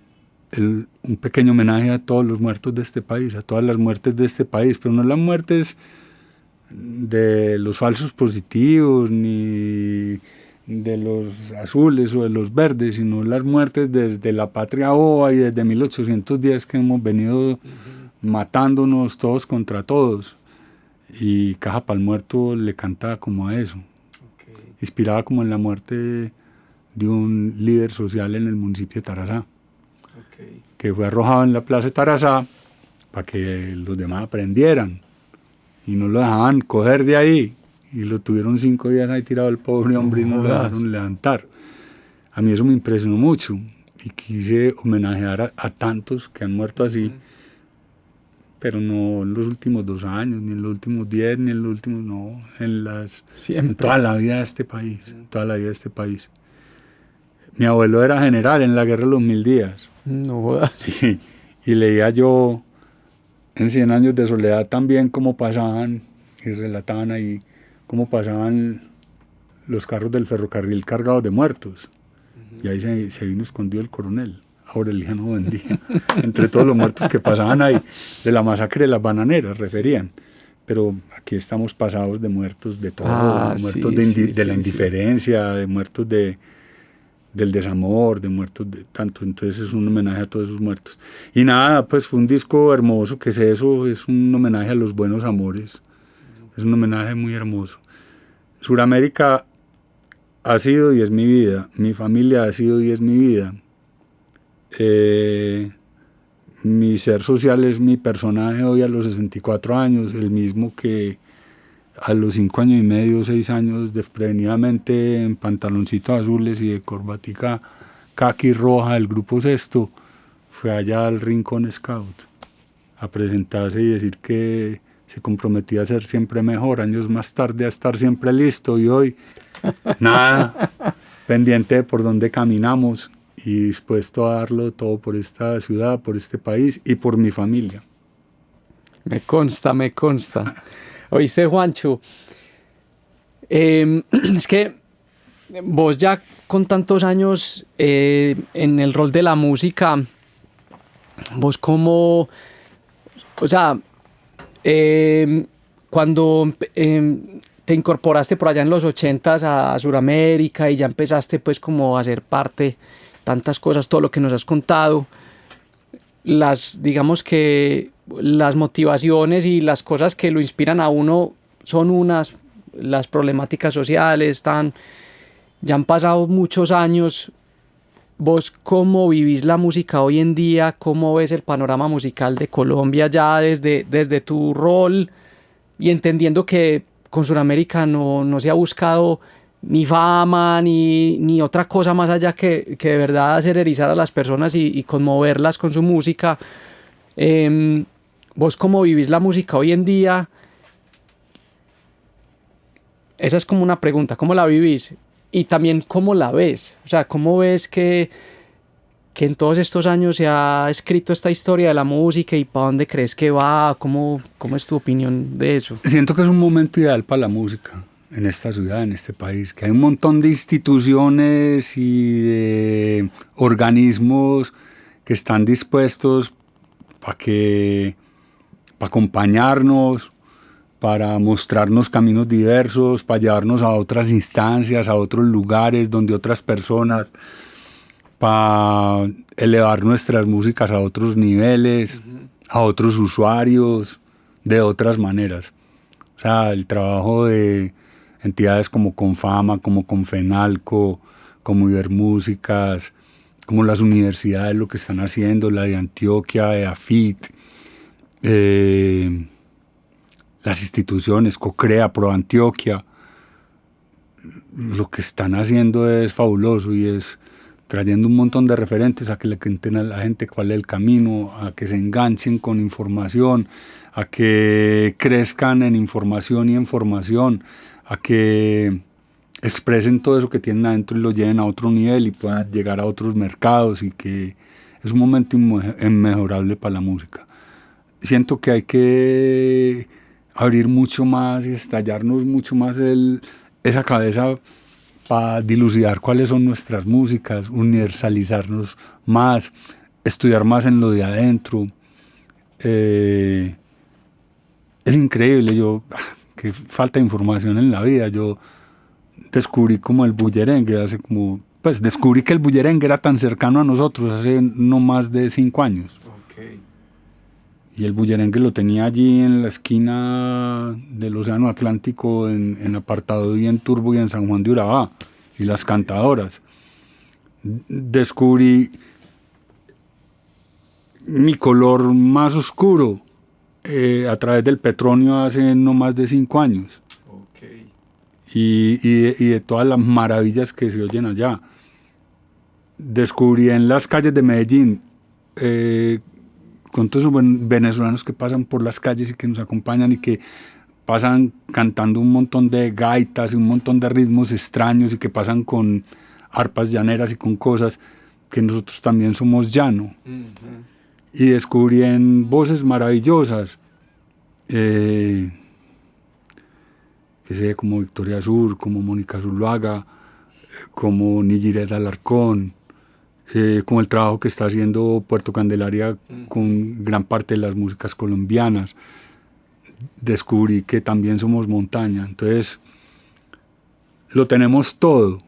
Speaker 1: pequeño homenaje a todos los muertos de este país, a todas las muertes de este país, pero no las muertes de los falsos positivos ni de los azules o de los verdes, sino las muertes desde la patria boba y desde 1810 que hemos venido matándonos todos contra todos. Y Caja Pa'l Muerto le cantaba como a eso, inspirada como en la muerte de un líder social en el municipio de Tarazá, que fue arrojado en la plaza de Tarazá para que los demás aprendieran y no lo dejaban coger de ahí, y lo tuvieron 5 días ahí tirado el pobre hombre y no lo dejaron levantar. A mí eso me impresionó mucho y quise homenajear a tantos que han muerto así, pero no en los últimos 2 años, ni en los últimos 10, ni en los últimos, no, en toda la vida de este país, toda la vida de este país. Mi abuelo era general en la guerra de los 1000 días.
Speaker 2: No jodas.
Speaker 1: Sí, y leía yo en 100 años de soledad también cómo pasaban, y relataban ahí cómo pasaban los carros del ferrocarril cargados de muertos. Y ahí se vino escondido el coronel Aureliano Buendía, entre todos los muertos que pasaban ahí, de la masacre de las bananeras, referían. Pero aquí estamos pasados de muertos de todo, muertos de la indiferencia, de muertos del desamor, de muertos de tanto. Entonces es un homenaje a todos esos muertos. Y nada, pues fue un disco hermoso, que es eso, es un homenaje a los buenos amores. Es un homenaje muy hermoso. Sudamérica ha sido y es mi vida, mi familia ha sido y es mi vida. Mi ser social es mi personaje hoy a los 64 años, el mismo que a los 5 años y medio, 6 años, desprevenidamente en pantaloncitos azules y de corbatica caqui roja del Grupo Sexto, fue allá al Rincón Scout a presentarse y decir que se comprometía a ser siempre mejor, años más tarde a estar siempre listo, y hoy nada, pendiente de por dónde caminamos y dispuesto a darlo todo por esta ciudad, por este país y por mi familia.
Speaker 2: Me consta. Oíste, Juancho, es que vos ya con tantos años en el rol de la música, vos como, o sea, cuando te incorporaste por allá en los 80s a Sudamérica y ya empezaste pues como a ser parte, tantas cosas, todo lo que nos has contado, digamos que las motivaciones y las cosas que lo inspiran a uno son unas, las problemáticas sociales, ya han pasado muchos años. ¿Vos cómo vivís la música hoy en día? ¿Cómo ves el panorama musical de Colombia ya desde tu rol? Y entendiendo que con Sudamérica no se ha buscado ni fama, ni otra cosa más allá que de verdad hacer erizar a las personas y conmoverlas con su música. ¿Vos cómo vivís la música hoy en día? Esa es como una pregunta, ¿cómo la vivís? Y también, ¿cómo la ves? O sea, ¿cómo ves que en todos estos años se ha escrito esta historia de la música y para dónde crees que va? ¿Cómo es tu opinión de eso?
Speaker 1: Siento que es un momento ideal para la música en esta ciudad, en este país, que hay un montón de instituciones y de organismos que están dispuestos para acompañarnos, para mostrarnos caminos diversos, para llevarnos a otras instancias, a otros lugares donde otras personas, para elevar nuestras músicas a otros niveles, a otros usuarios, de otras maneras. O sea, el trabajo de entidades como Confama, como Confenalco, como Ibermúsicas, como las universidades, lo que están haciendo, la de Antioquia, de AFIT, las instituciones, COCREA, ProAntioquia, lo que están haciendo es fabuloso y es trayendo un montón de referentes a que le cuenten a la gente cuál es el camino, a que se enganchen con información, a que crezcan en información y en formación, a que expresen todo eso que tienen adentro y lo lleven a otro nivel y puedan llegar a otros mercados, y que es un momento inmejorable para la música. Siento que hay que abrir mucho más y estallarnos mucho más esa cabeza para dilucidar cuáles son nuestras músicas, universalizarnos más, estudiar más en lo de adentro. Es increíble, que falta de información en la vida. Yo descubrí como el bullerengue descubrí que el bullerengue era tan cercano a nosotros hace no más de 5 años.
Speaker 2: Okay.
Speaker 1: Y el bullerengue lo tenía allí en la esquina del Océano Atlántico, en Apartado y en Turbo y en San Juan de Urabá, y las cantadoras. Descubrí mi color más oscuro a través del Petronio hace no más de 5 años.
Speaker 2: Okay.
Speaker 1: Y de todas las maravillas que se oyen allá. Descubrí en las calles de Medellín, con todos esos venezolanos que pasan por las calles y que nos acompañan y que pasan cantando un montón de gaitas y un montón de ritmos extraños y que pasan con arpas llaneras y con cosas, que nosotros también somos llano. Uh-huh. Y descubrí en voces maravillosas, que sé, como Victoria Sur, como Mónica Zuluaga, como Nigiret Alarcón, como el trabajo que está haciendo Puerto Candelaria con gran parte de las músicas colombianas. Descubrí que también somos montaña. Entonces, lo tenemos todo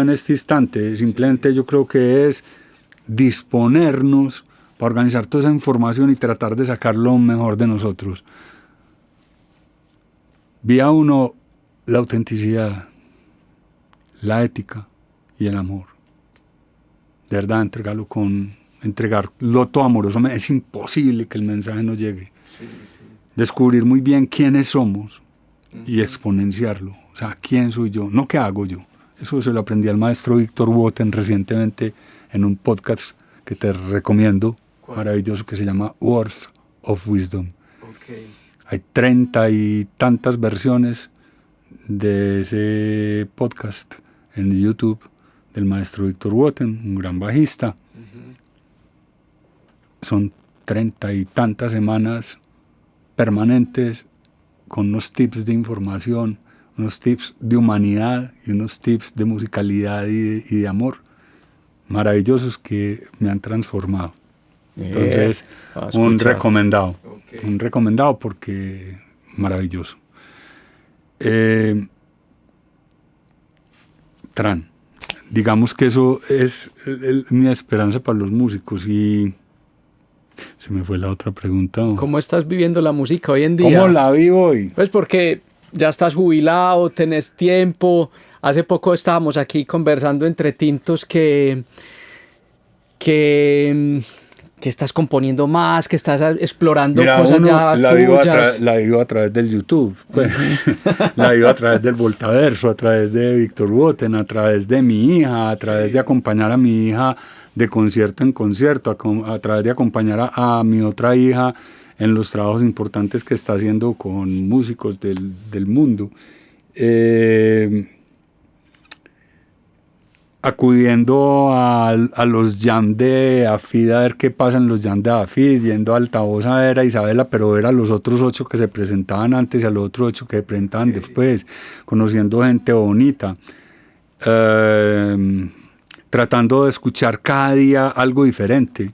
Speaker 1: en este instante. Simplemente yo creo que es disponernos para organizar toda esa información y tratar de sacar lo mejor de nosotros. Vía 1, la autenticidad, la ética y el amor. De verdad, entregarlo todo amorosamente. Es imposible que el mensaje no llegue.
Speaker 2: Sí, sí.
Speaker 1: Descubrir muy bien quiénes somos y exponenciarlo. O sea, ¿quién soy yo? No qué hago yo. Eso se lo aprendí al maestro Víctor Woten recientemente en un podcast que te recomiendo, maravilloso, que se llama Words of Wisdom.
Speaker 2: Okay.
Speaker 1: Hay 30 y tantas versiones de ese podcast en YouTube del maestro Víctor Woten, un gran bajista. Uh-huh. Son 30 y tantas semanas permanentes con unos tips de información, unos tips de humanidad y unos tips de musicalidad y de amor maravillosos que me han transformado. Entonces, un recomendado. Okay. Un recomendado porque maravilloso. Digamos que eso es mi esperanza para los músicos. Y se me fue la otra pregunta.
Speaker 2: ¿Cómo estás viviendo la música hoy en día?
Speaker 1: ¿Cómo la vivo hoy?
Speaker 2: Pues porque ya estás jubilado, tenés tiempo. Hace poco estábamos aquí conversando entre tintos que estás componiendo más, que estás explorando cosas ya tuyas.
Speaker 1: La vivo a través del YouTube, pues. La vivo a través del Voltaverso, a través de Víctor Boten, a través de mi hija, a través de acompañar a mi hija de concierto en concierto, a través de acompañar a mi otra hija en los trabajos importantes que está haciendo con músicos del mundo. Acudiendo a los jam de AFID a ver qué pasa en los jam de AFID, yendo a Altavoz a ver a Isabela, pero ver a los otros 8 que se presentaban antes y a los otros 8 que se presentaban después, conociendo gente bonita, tratando de escuchar cada día algo diferente.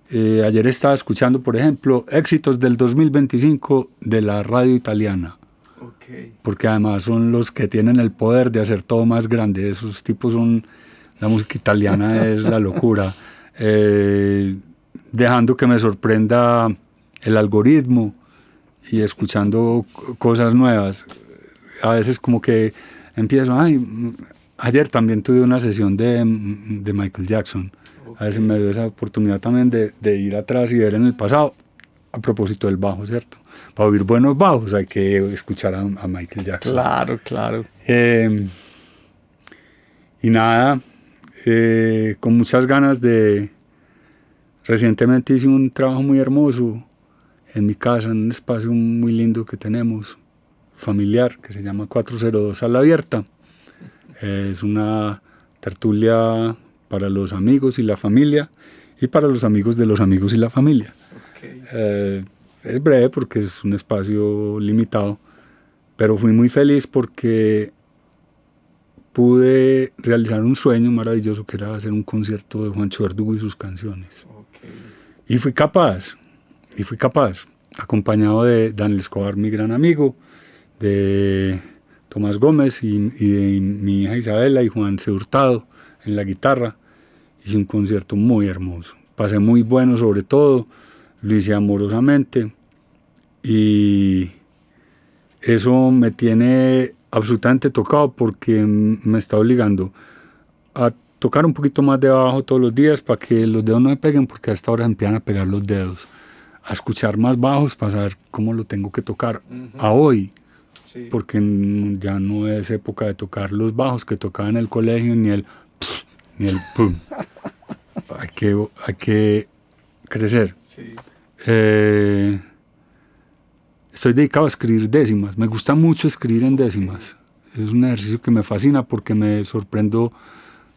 Speaker 1: Ayer estaba escuchando, por ejemplo, éxitos del 2025 de la radio italiana. Porque además son los que tienen el poder de hacer todo más grande. Esos tipos son, la música italiana es la locura. Dejando que me sorprenda el algoritmo y escuchando cosas nuevas. A veces como que empiezo, ayer también tuve una sesión de Michael Jackson. A veces me dio esa oportunidad también de ir atrás y ver en el pasado, a propósito del bajo, ¿cierto? Para oír buenos bajos hay que escuchar a Michael Jackson.
Speaker 2: Claro.
Speaker 1: Y nada, con muchas ganas de... Recientemente hice un trabajo muy hermoso en mi casa, en un espacio muy lindo que tenemos, familiar, que se llama 402 Sala Abierta. Es una tertulia para los amigos y la familia, y para los amigos de los amigos y la familia. Es breve porque es un espacio limitado, pero fui muy feliz porque pude realizar un sueño maravilloso que era hacer un concierto de Juancho Verdugo y sus canciones. Y fui capaz, acompañado de Daniel Escobar, mi gran amigo, de Tomás Gómez y de mi hija Isabela y Juan C. Hurtado en la guitarra. Hice un concierto muy hermoso, pasé muy bueno sobre todo, lo hice amorosamente y eso me tiene absolutamente tocado porque me está obligando a tocar un poquito más de bajo todos los días para que los dedos no me peguen, porque a esta hora empiezan a pegar los dedos, a escuchar más bajos para saber cómo lo tengo que tocar a hoy, porque ya no es época de tocar los bajos que tocaba en el colegio, ni el pum. Hay que crecer. Estoy dedicado a escribir décimas. Me gusta mucho escribir en décimas. Es un ejercicio que me fascina porque me sorprendo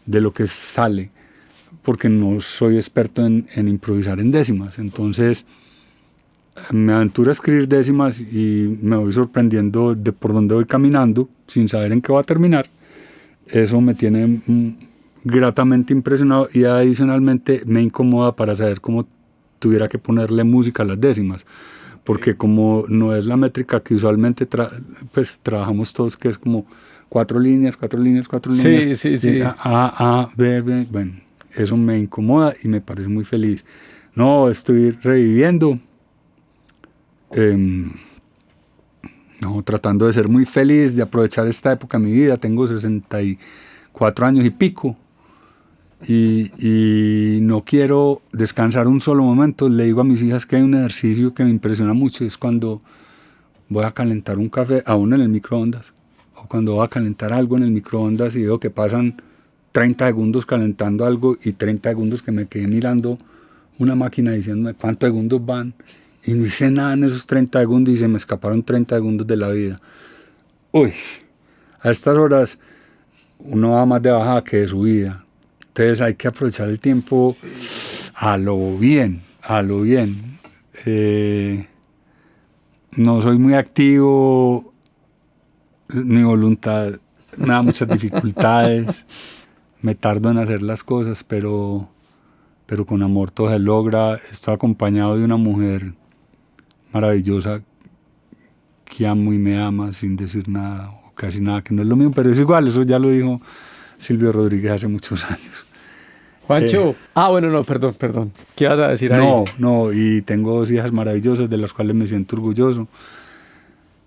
Speaker 1: de lo que sale, porque no soy experto en improvisar en décimas. Entonces me aventuro a escribir décimas y me voy sorprendiendo de por dónde voy caminando sin saber en qué va a terminar. Eso me tiene gratamente impresionado y adicionalmente me incomoda para saber cómo tuviera que ponerle música a las décimas, porque como no es la métrica que usualmente pues trabajamos todos, que es como 4 líneas.
Speaker 2: Sí.
Speaker 1: A, B, bueno, eso me incomoda y me parece muy feliz. No, estoy reviviendo, tratando de ser muy feliz, de aprovechar esta época de mi vida. Tengo 64 años y pico. Y no quiero descansar un solo momento. Le digo a mis hijas que hay un ejercicio que me impresiona mucho, es cuando voy a calentar un café aún en el microondas, o cuando voy a calentar algo en el microondas y veo que pasan 30 segundos calentando algo y 30 segundos que me quedé mirando una máquina diciéndome cuántos segundos van, y no hice nada en esos 30 segundos y se me escaparon 30 segundos de la vida. Uy, a estas horas uno va más de bajada que de subida. Entonces hay que aprovechar el tiempo a lo bien. No soy muy activo, mi voluntad me da muchas dificultades, me tardo en hacer las cosas, pero con amor todo se logra. Estoy acompañado de una mujer maravillosa que amo y me ama sin decir nada, o casi nada, que no es lo mío, pero es igual, eso ya lo dijo Silvio Rodríguez hace muchos años.
Speaker 2: Juancho, perdón. ¿Qué vas a decir ahí?
Speaker 1: No, y tengo 2 hijas maravillosas de las cuales me siento orgulloso.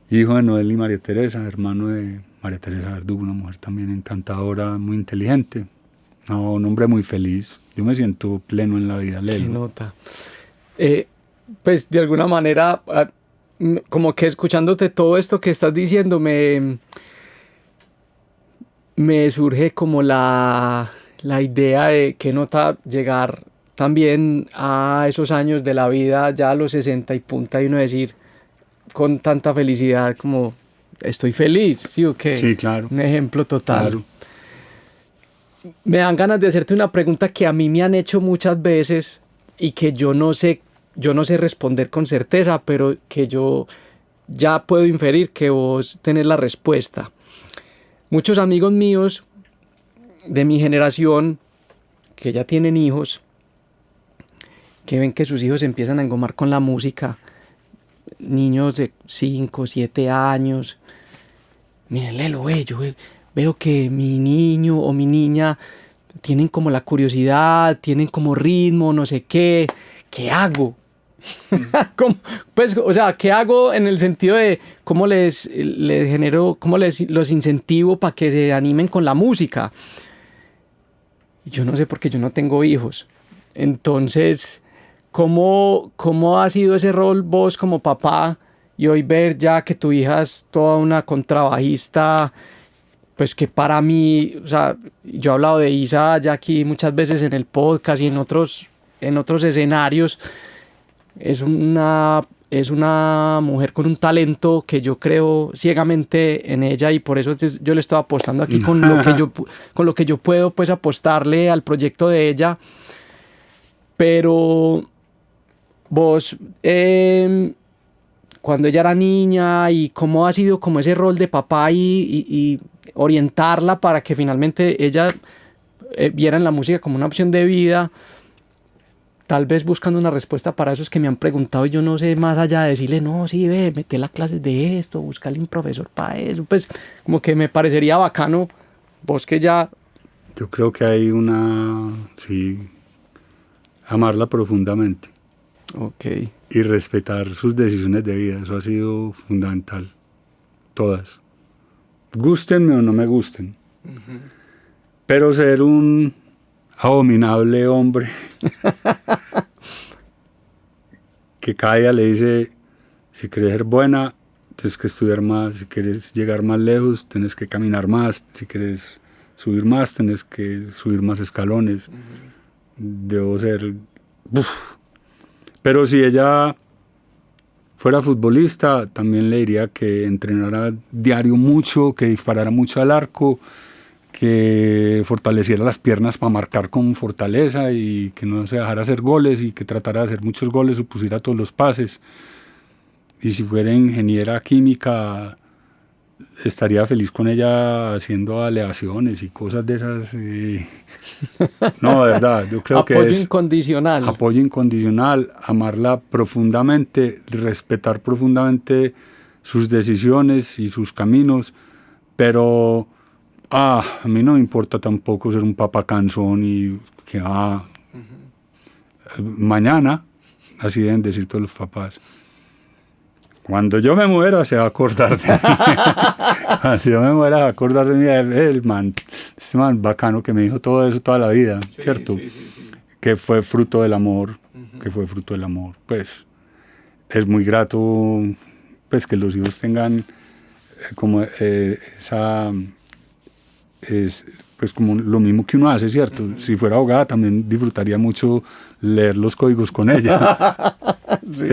Speaker 1: hijo de Noel y María Teresa, hermano de María Teresa Verdugo, una mujer también encantadora, muy inteligente. No, un hombre muy feliz. Yo me siento pleno en la vida,
Speaker 2: Qué
Speaker 1: Lelo.
Speaker 2: nota. Pues de alguna manera, como que escuchándote todo esto que estás diciendo, me surge como la idea de qué nota llegar también a esos años de la vida, ya a los 60 y punta, y uno decir con tanta felicidad como estoy feliz, ¿sí o qué?
Speaker 1: Sí, claro.
Speaker 2: Un ejemplo total.
Speaker 1: Claro.
Speaker 2: Me dan ganas de hacerte una pregunta que a mí me han hecho muchas veces y que yo no sé responder con certeza, pero que yo ya puedo inferir que vos tenés la respuesta. Muchos amigos míos de mi generación que ya tienen hijos, que ven que sus hijos empiezan a engomar con la música, niños de 5, 7 años, miren, Lelo, yo veo que mi niño o mi niña tienen como la curiosidad, tienen como ritmo, no sé qué hago? Pues, o sea, ¿qué hago en el sentido de cómo les genero, cómo los incentivo para que se animen con la música? Yo no sé porque yo no tengo hijos. Entonces, ¿cómo ha sido ese rol vos como papá y hoy ver ya que tu hija es toda una contrabajista? Pues que para mí, o sea, yo he hablado de Isa ya aquí muchas veces en el podcast y en otros escenarios. Es una mujer con un talento que yo creo ciegamente en ella y por eso yo le estoy apostando aquí con lo que yo puedo pues apostarle al proyecto de ella. Pero vos, cuando ella era niña y cómo ha sido como ese rol de papá y orientarla para que finalmente ella viera en la música como una opción de vida, tal vez buscando una respuesta para esos que me han preguntado, yo no sé, más allá de decirle, no, sí, ve, mete las clases de esto, búscale un profesor para eso, pues como que me parecería bacano, vos que ya...
Speaker 1: Yo creo que hay sí, amarla profundamente.
Speaker 2: Ok.
Speaker 1: Y respetar sus decisiones de vida, eso ha sido fundamental. Todas. Gústenme o no me gusten. Uh-huh. Pero ser un abominable hombre que cada día le dice, si quieres ser buena, tienes que estudiar más, si quieres llegar más lejos, tienes que caminar más, si quieres subir más, tienes que subir más escalones. Uh-huh. Debo ser... Pero si ella fuera futbolista, también le diría que entrenara diario mucho, que disparara mucho al arco, que fortaleciera las piernas para marcar con fortaleza y que no se dejara hacer goles y que tratara de hacer muchos goles y pusiera todos los pases. Y si fuera ingeniera química, estaría feliz con ella haciendo aleaciones y cosas de esas. No, de verdad, yo creo que es
Speaker 2: apoyo incondicional.
Speaker 1: Apoyo incondicional, amarla profundamente, respetar profundamente sus decisiones y sus caminos, pero a mí no me importa tampoco ser un papá cansón y que mañana, así deben decir todos los papás, cuando yo me muera se va a acordar de mí. Cuando yo me muera se va a acordar de mí, este man bacano que me dijo todo eso toda la vida, sí, ¿cierto? Sí. Que fue fruto del amor, Pues es muy grato pues que los hijos tengan como pues como lo mismo que uno hace, ¿cierto? Uh-huh. Si fuera abogada también disfrutaría mucho leer los códigos con ella. Sí.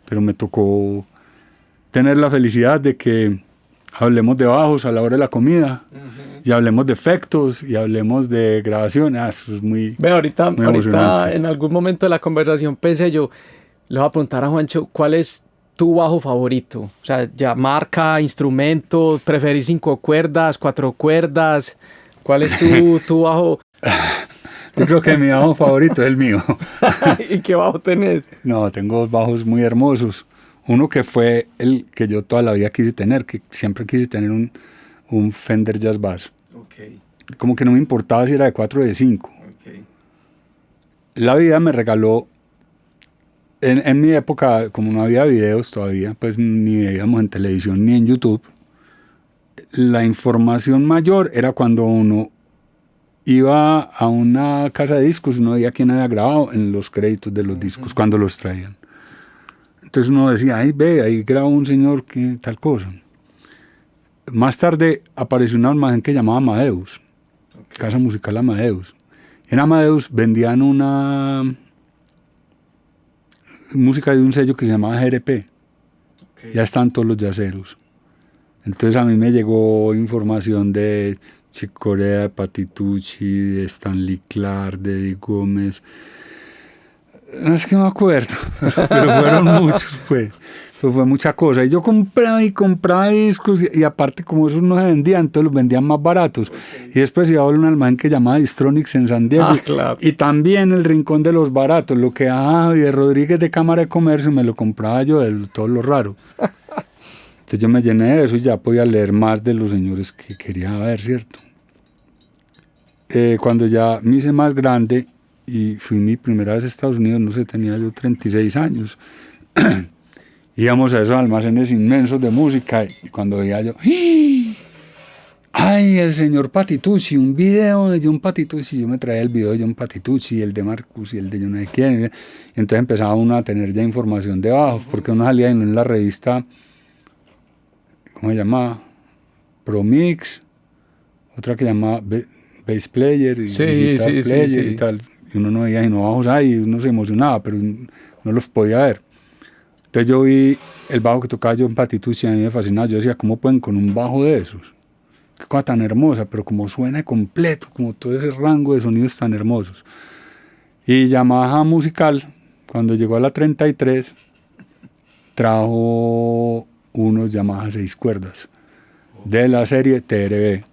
Speaker 1: Pero me tocó tener la felicidad de que hablemos de bajos a la hora de la comida, uh-huh, y hablemos de efectos y hablemos de grabación. Eso es muy,
Speaker 2: ahorita
Speaker 1: emocionante.
Speaker 2: En algún momento de la conversación pensé yo, le voy a preguntar a Juancho, ¿cuál es tu bajo favorito? O sea, ya marca, instrumento, ¿preferís 5 cuerdas, 4 cuerdas? ¿Cuál es tu bajo?
Speaker 1: Yo creo que mi bajo favorito es el mío.
Speaker 2: ¿Y qué bajo tenés?
Speaker 1: No, tengo 2 bajos muy hermosos. Uno que fue el que yo toda la vida quise tener, que siempre quise tener un Fender Jazz Bass. Okay. Como que no me importaba si era de 4 o de 5. Okay. La vida me regaló En mi época, como no había videos todavía, pues ni veíamos en televisión ni en YouTube, la información mayor era cuando uno iba a una casa de discos y uno veía quién había grabado en los créditos de los discos, cuando los traían. Entonces uno decía, ay, ve, ahí grabó un señor que tal cosa. Más tarde apareció un almacén que llamaba Amadeus, Casa Musical Amadeus. En Amadeus vendían una música de un sello que se llamaba GRP. Ya están todos los yaceros. Entonces a mí me llegó información de Chick Corea, de Patitucci, de Stanley Clarke, de Eddie Gómez. No es que no me acuerdo, pero fueron muchos, pues fue mucha cosa. Y yo compraba discos y aparte como esos no se vendían, entonces los vendían más baratos. Y después iba a un almacén que llamaba Distronics en San Diego.
Speaker 2: Claro.
Speaker 1: Y también el rincón de los baratos, lo que Javier Rodríguez de Cámara de Comercio me lo compraba yo de todo lo raro. Entonces yo me llené de eso y ya podía leer más de los señores que quería ver, ¿cierto? Cuando ya me hice más grande y fui mi primera vez a Estados Unidos, no sé, tenía yo 36 años. Íbamos a esos almacenes inmensos de música y cuando veía yo, ¡ay, el señor Patitucci! Un video de John Patitucci. Yo me traía el video de John Patitucci, el de Marcus y el de yo no sé quién. Y entonces empezaba uno a tener ya información de bajos, porque uno salía en la revista, ¿cómo se llamaba? Promix, otra que llamaba Bass Player y Guitar Player y tal. Y uno no veía sino bajos ahí, y uno se emocionaba, pero no los podía ver. Entonces yo vi el bajo que tocaba John Patitucci y a mí me fascinaba. Yo decía, ¿cómo pueden con un bajo de esos? Qué cosa tan hermosa, pero como suena completo, como todo ese rango de sonidos tan hermosos. Y Yamaha Musical, cuando llegó a la 33, trajo unos Yamaha 6 cuerdas de la serie TRB.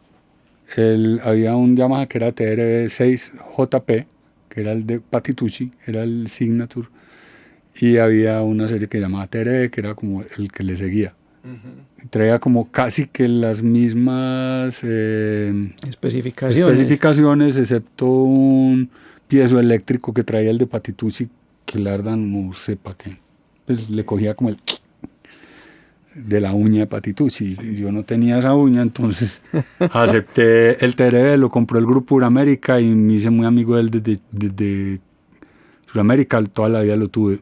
Speaker 1: Había un Yamaha que era TRB 6JP, que era el de Patitucci, era el Signature, y había una serie que llamaba TRB, que era como el que le seguía. Traía como casi que las mismas especificaciones, excepto un piezoeléctrico que traía el de Patitucci, que la verdad no sé para qué. Pues le cogía como el de la uña de Patitucci. Sí. Yo no tenía esa uña, entonces acepté el TRB, lo compró el Grupo Suramérica y me hice muy amigo de él desde Suramérica, toda la vida lo tuve.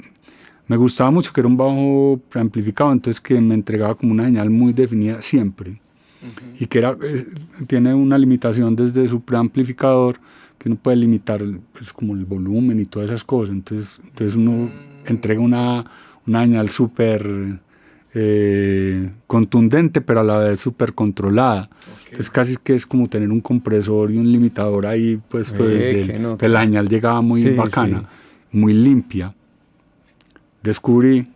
Speaker 1: Me gustaba mucho que era un bajo preamplificado, entonces que me entregaba como una señal muy definida siempre. Y que tiene una limitación desde su preamplificador, que uno puede limitar pues, como el volumen y todas esas cosas. Entonces uno entrega una señal súper contundente, pero a la vez súper controlada. Entonces casi que es como tener un compresor y un limitador ahí puesto desde la señal llegaba muy bacana, muy limpia. Descubrí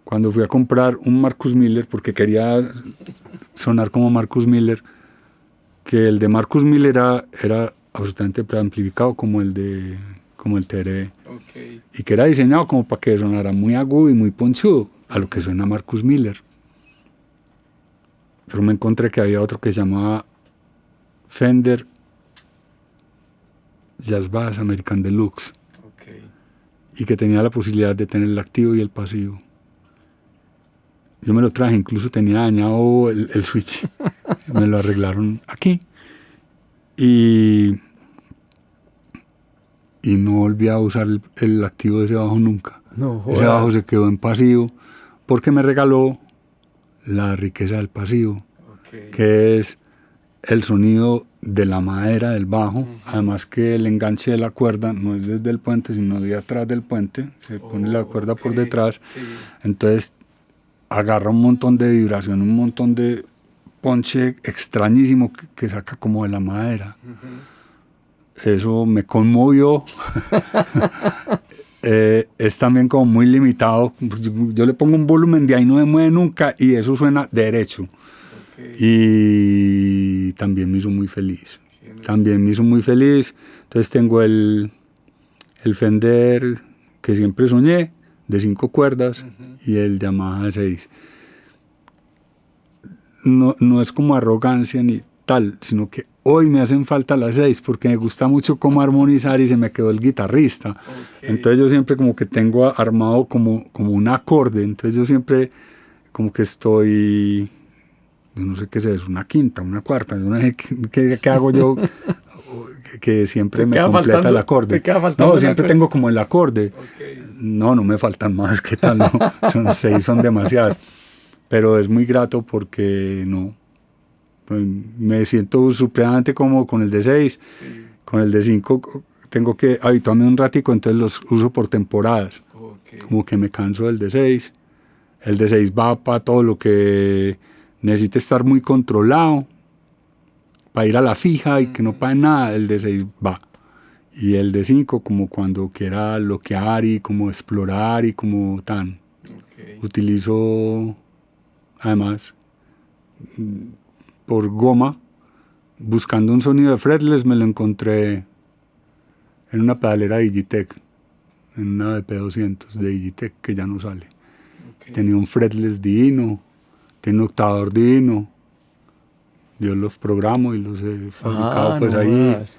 Speaker 1: cuando fui a comprar un Marcus Miller, porque quería sonar como Marcus Miller, que el de Marcus Miller era absolutamente preamplificado como el TRB. Y que era diseñado como para que sonara muy agudo y muy ponchudo, a lo que suena Marcus Miller. Pero me encontré que había otro que se llamaba Fender Jazz Bass American Deluxe. Y que tenía la posibilidad de tener el activo y el pasivo. Yo me lo traje, incluso tenía dañado el switch. Me lo arreglaron aquí. Y no volví a usar el activo de ese bajo nunca. Ese bajo se quedó en pasivo porque me regaló la riqueza del pasivo, que es el sonido de la madera del bajo, además que el enganche de la cuerda no es desde el puente, sino de atrás del puente, se pone la cuerda por detrás, entonces agarra un montón de vibración, un montón de ponche extrañísimo que saca como de la madera. Eso me conmovió. Es también como muy limitado. Yo le pongo un volumen de ahí no me mueve nunca y eso suena derecho. Y también me hizo muy feliz. Entonces tengo el Fender que siempre soñé, de 5 cuerdas, y el Yamaha 6. No es como arrogancia ni tal, sino que hoy me hacen falta las 6 porque me gusta mucho cómo armonizar y se me quedó el guitarrista. Okay. Entonces yo siempre como que tengo armado como un acorde, entonces yo siempre como que estoy, yo no sé qué es una quinta, una cuarta, yo no sé qué hago yo que siempre me completa el acorde. No, siempre tengo como el acorde. Okay. No me faltan más, ¿qué tal? No, son 6, son demasiadas. Pero es muy grato porque pues me siento supremamente cómodo con el de 6, sí. Con el de 5 tengo que habituarme un ratico, entonces los uso por temporadas. Okay. Como que me canso del de 6. El de 6 va para todo lo que necesite estar muy controlado, para ir a la fija y que no pague nada, el de 6 va. Y el de 5 como cuando quiera bloquear y como explorar y como tan. Okay. Utilizo además por goma, buscando un sonido de fretless, me lo encontré en una pedalera Digitech, en una de P200 de Digitech que ya no sale. Okay. Tenía un fretless divino, tiene un octavador divino. Yo los programo y los he fabricado pues no ahí. Más.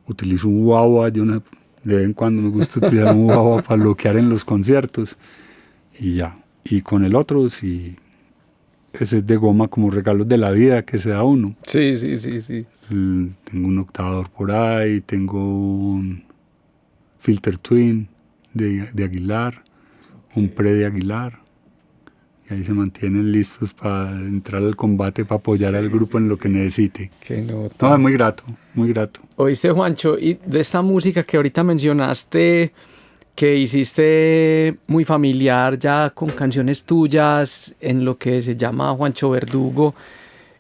Speaker 1: Utilizo un wah-wah, de vez en cuando me gusta utilizar un wah-wah para bloquear en los conciertos. Y ya. Y con el otro sí. Ese es de goma, como regalos de la vida que se da uno.
Speaker 2: Sí.
Speaker 1: Tengo un octavador por ahí, tengo un Filter Twin de Aguilar, okay. Un Pre de Aguilar. Y ahí se mantienen listos para entrar al combate, para apoyar al grupo en lo que necesite.
Speaker 2: Qué nota.
Speaker 1: No, es muy grato, muy grato.
Speaker 2: Oíste, Juancho, y de esta música que ahorita mencionaste, que hiciste muy familiar ya con canciones tuyas en lo que se llama Juancho Verdugo,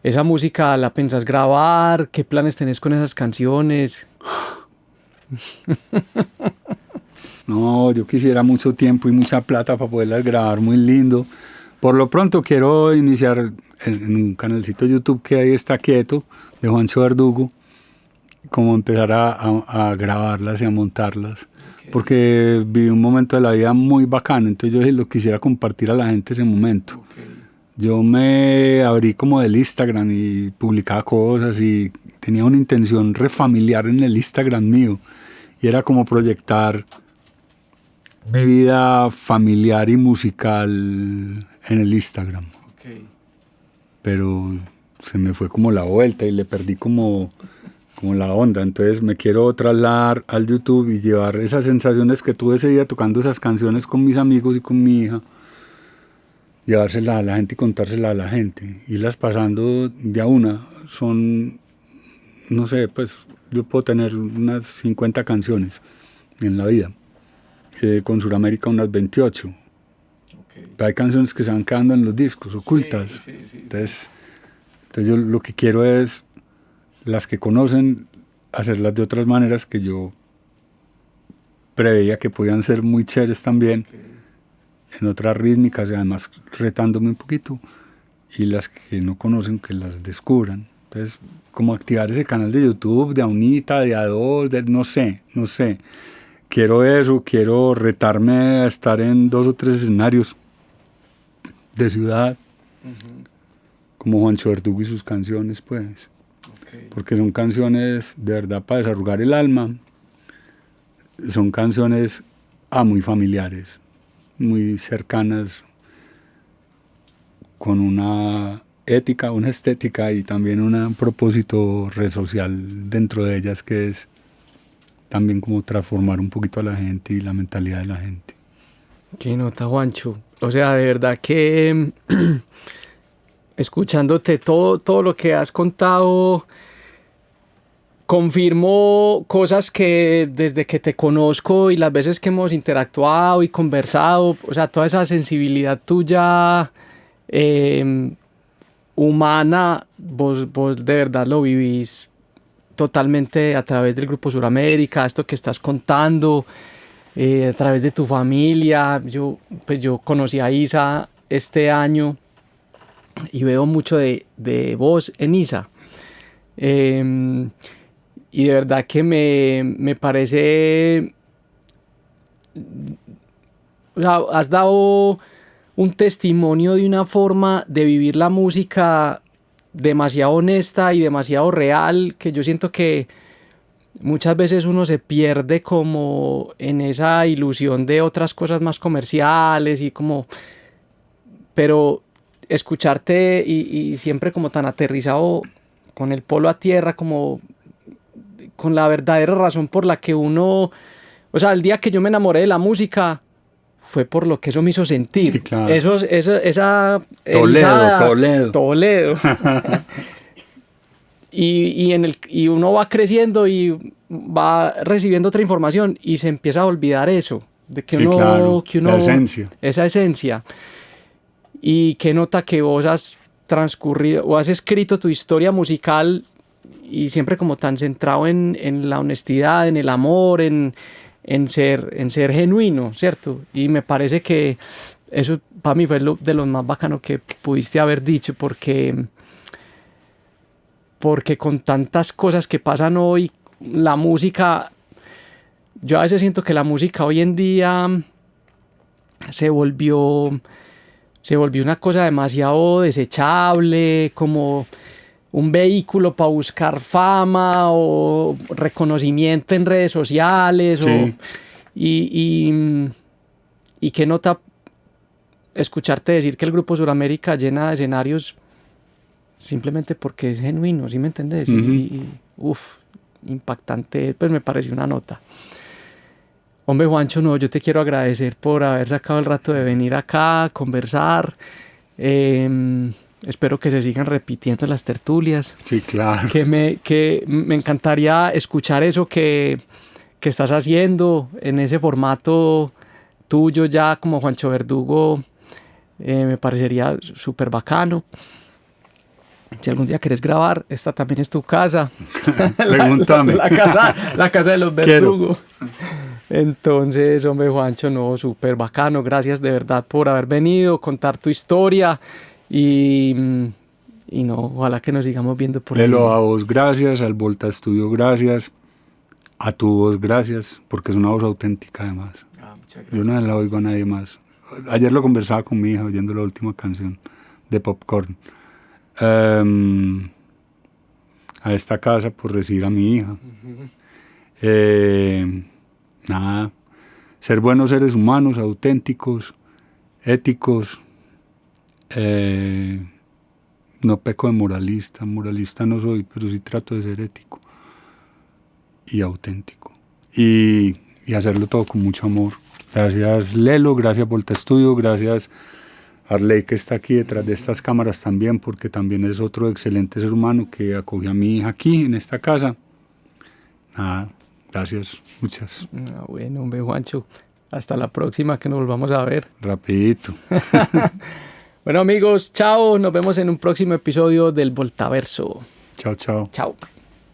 Speaker 2: ¿esa música la pensás grabar? ¿Qué planes tenés con esas canciones?
Speaker 1: No, yo quisiera mucho tiempo y mucha plata para poderlas grabar, muy lindo. Por lo pronto quiero iniciar en un canalcito de YouTube que ahí está quieto, de Juancho Verdugo, como empezar a grabarlas y a montarlas. Porque viví un momento de la vida muy bacano, entonces yo lo quisiera compartir a la gente ese momento. Okay. Yo me abrí como del Instagram y publicaba cosas y tenía una intención refamiliar en el Instagram mío. Y era como proyectar mi vida familiar y musical en el Instagram. Okay. Pero se me fue como la vuelta y le perdí como la onda, entonces me quiero trasladar al YouTube y llevar esas sensaciones que tuve ese día tocando esas canciones con mis amigos y con mi hija, llevárselas a la gente y contárselas a la gente, irlas pasando de a una. Son, no sé, pues yo puedo tener unas 50 canciones en la vida, con Suramérica unas 28. Okay. Pero hay canciones que se van quedando en los discos, ocultas. Sí. Entonces yo lo que quiero es las que conocen, hacerlas de otras maneras que yo preveía que podían ser muy chéveres también, okay. En otras rítmicas y además retándome un poquito, y las que no conocen que las descubran. Entonces, como activar ese canal de YouTube de a unita, de a dos, no sé. Quiero eso, quiero retarme a estar en 2 o 3 escenarios de ciudad, como Juancho Verdugo y sus canciones, pues. Okay. Porque son canciones de verdad para desarrugar el alma, son canciones muy familiares, muy cercanas, con una ética, una estética y también un propósito resocial dentro de ellas, que es también como transformar un poquito a la gente y la mentalidad de la gente.
Speaker 2: Qué nota, Juancho. O sea, de verdad que escuchándote todo lo que has contado, confirmo cosas que desde que te conozco y las veces que hemos interactuado y conversado, o sea, toda esa sensibilidad tuya humana, vos de verdad lo vivís totalmente a través del Grupo Suramérica, esto que estás contando, a través de tu familia. Yo conocí a Isa este año y veo mucho de vos en Isa. Y de verdad que me parece, o sea, has dado un testimonio de una forma de vivir la música demasiado honesta y demasiado real, que yo siento que muchas veces uno se pierde como en esa ilusión de otras cosas más comerciales y como... Pero escucharte y siempre como tan aterrizado con el polo a tierra, como con la verdadera razón por la que uno... O sea, el día que yo me enamoré de la música fue por lo que eso me hizo sentir.
Speaker 1: Sí, claro.
Speaker 2: Esa Toledo. y uno va creciendo y va recibiendo otra información y se empieza a olvidar eso. De que
Speaker 1: sí,
Speaker 2: uno,
Speaker 1: claro.
Speaker 2: que uno,
Speaker 1: la esencia.
Speaker 2: Esa esencia. Y qué nota que vos has transcurrido o has escrito tu historia musical y siempre como tan centrado en la honestidad, en el amor, en ser genuino, ¿cierto? Y me parece que eso para mí fue de lo más bacano que pudiste haber dicho, porque con tantas cosas que pasan hoy, la música, yo a veces siento que la música hoy en día se volvió una cosa demasiado desechable, como un vehículo para buscar fama o reconocimiento en redes sociales.
Speaker 1: Sí.
Speaker 2: Y qué nota escucharte decir que el Grupo Suramérica llena de escenarios simplemente porque es genuino, ¿sí me entendés? Impactante, pues me pareció una nota. Hombre, Juancho, no, yo te quiero agradecer por haber sacado el rato de venir acá a conversar. Espero que se sigan repitiendo las tertulias.
Speaker 1: Sí, claro.
Speaker 2: Que me encantaría escuchar eso que estás haciendo en ese formato tuyo ya como Juancho Verdugo. Me parecería súper bacano. Si algún día quieres grabar, esta también es tu casa.
Speaker 1: Pregúntame.
Speaker 2: La casa de los Verdugo. Entonces, hombre, Juancho, no, súper bacano. Gracias de verdad por haber venido, contar tu historia y no, ojalá que nos sigamos viendo por ahí.
Speaker 1: Lelo, a vos gracias, al Volta Studio gracias, a tu voz gracias, porque es una voz auténtica además.
Speaker 2: Muchas gracias.
Speaker 1: Yo no la oigo a nadie más. Ayer lo conversaba con mi hija oyendo la última canción de Popcorn. A esta casa por recibir a mi hija. Nada, ser buenos seres humanos, auténticos, éticos. No peco de moralista no soy, pero sí trato de ser ético y auténtico y hacerlo todo con mucho amor. Gracias Lelo, gracias Volta Studio, gracias Arley que está aquí detrás de estas cámaras también, porque también es otro excelente ser humano que acogió a mi hija aquí en esta casa. Nada, gracias, muchas.
Speaker 2: Bueno, hombre, Juancho, hasta la próxima que nos volvamos a ver.
Speaker 1: Rapidito.
Speaker 2: Bueno, amigos, chao, nos vemos en un próximo episodio del Voltaverso.
Speaker 1: Chao, chao.
Speaker 2: Chao.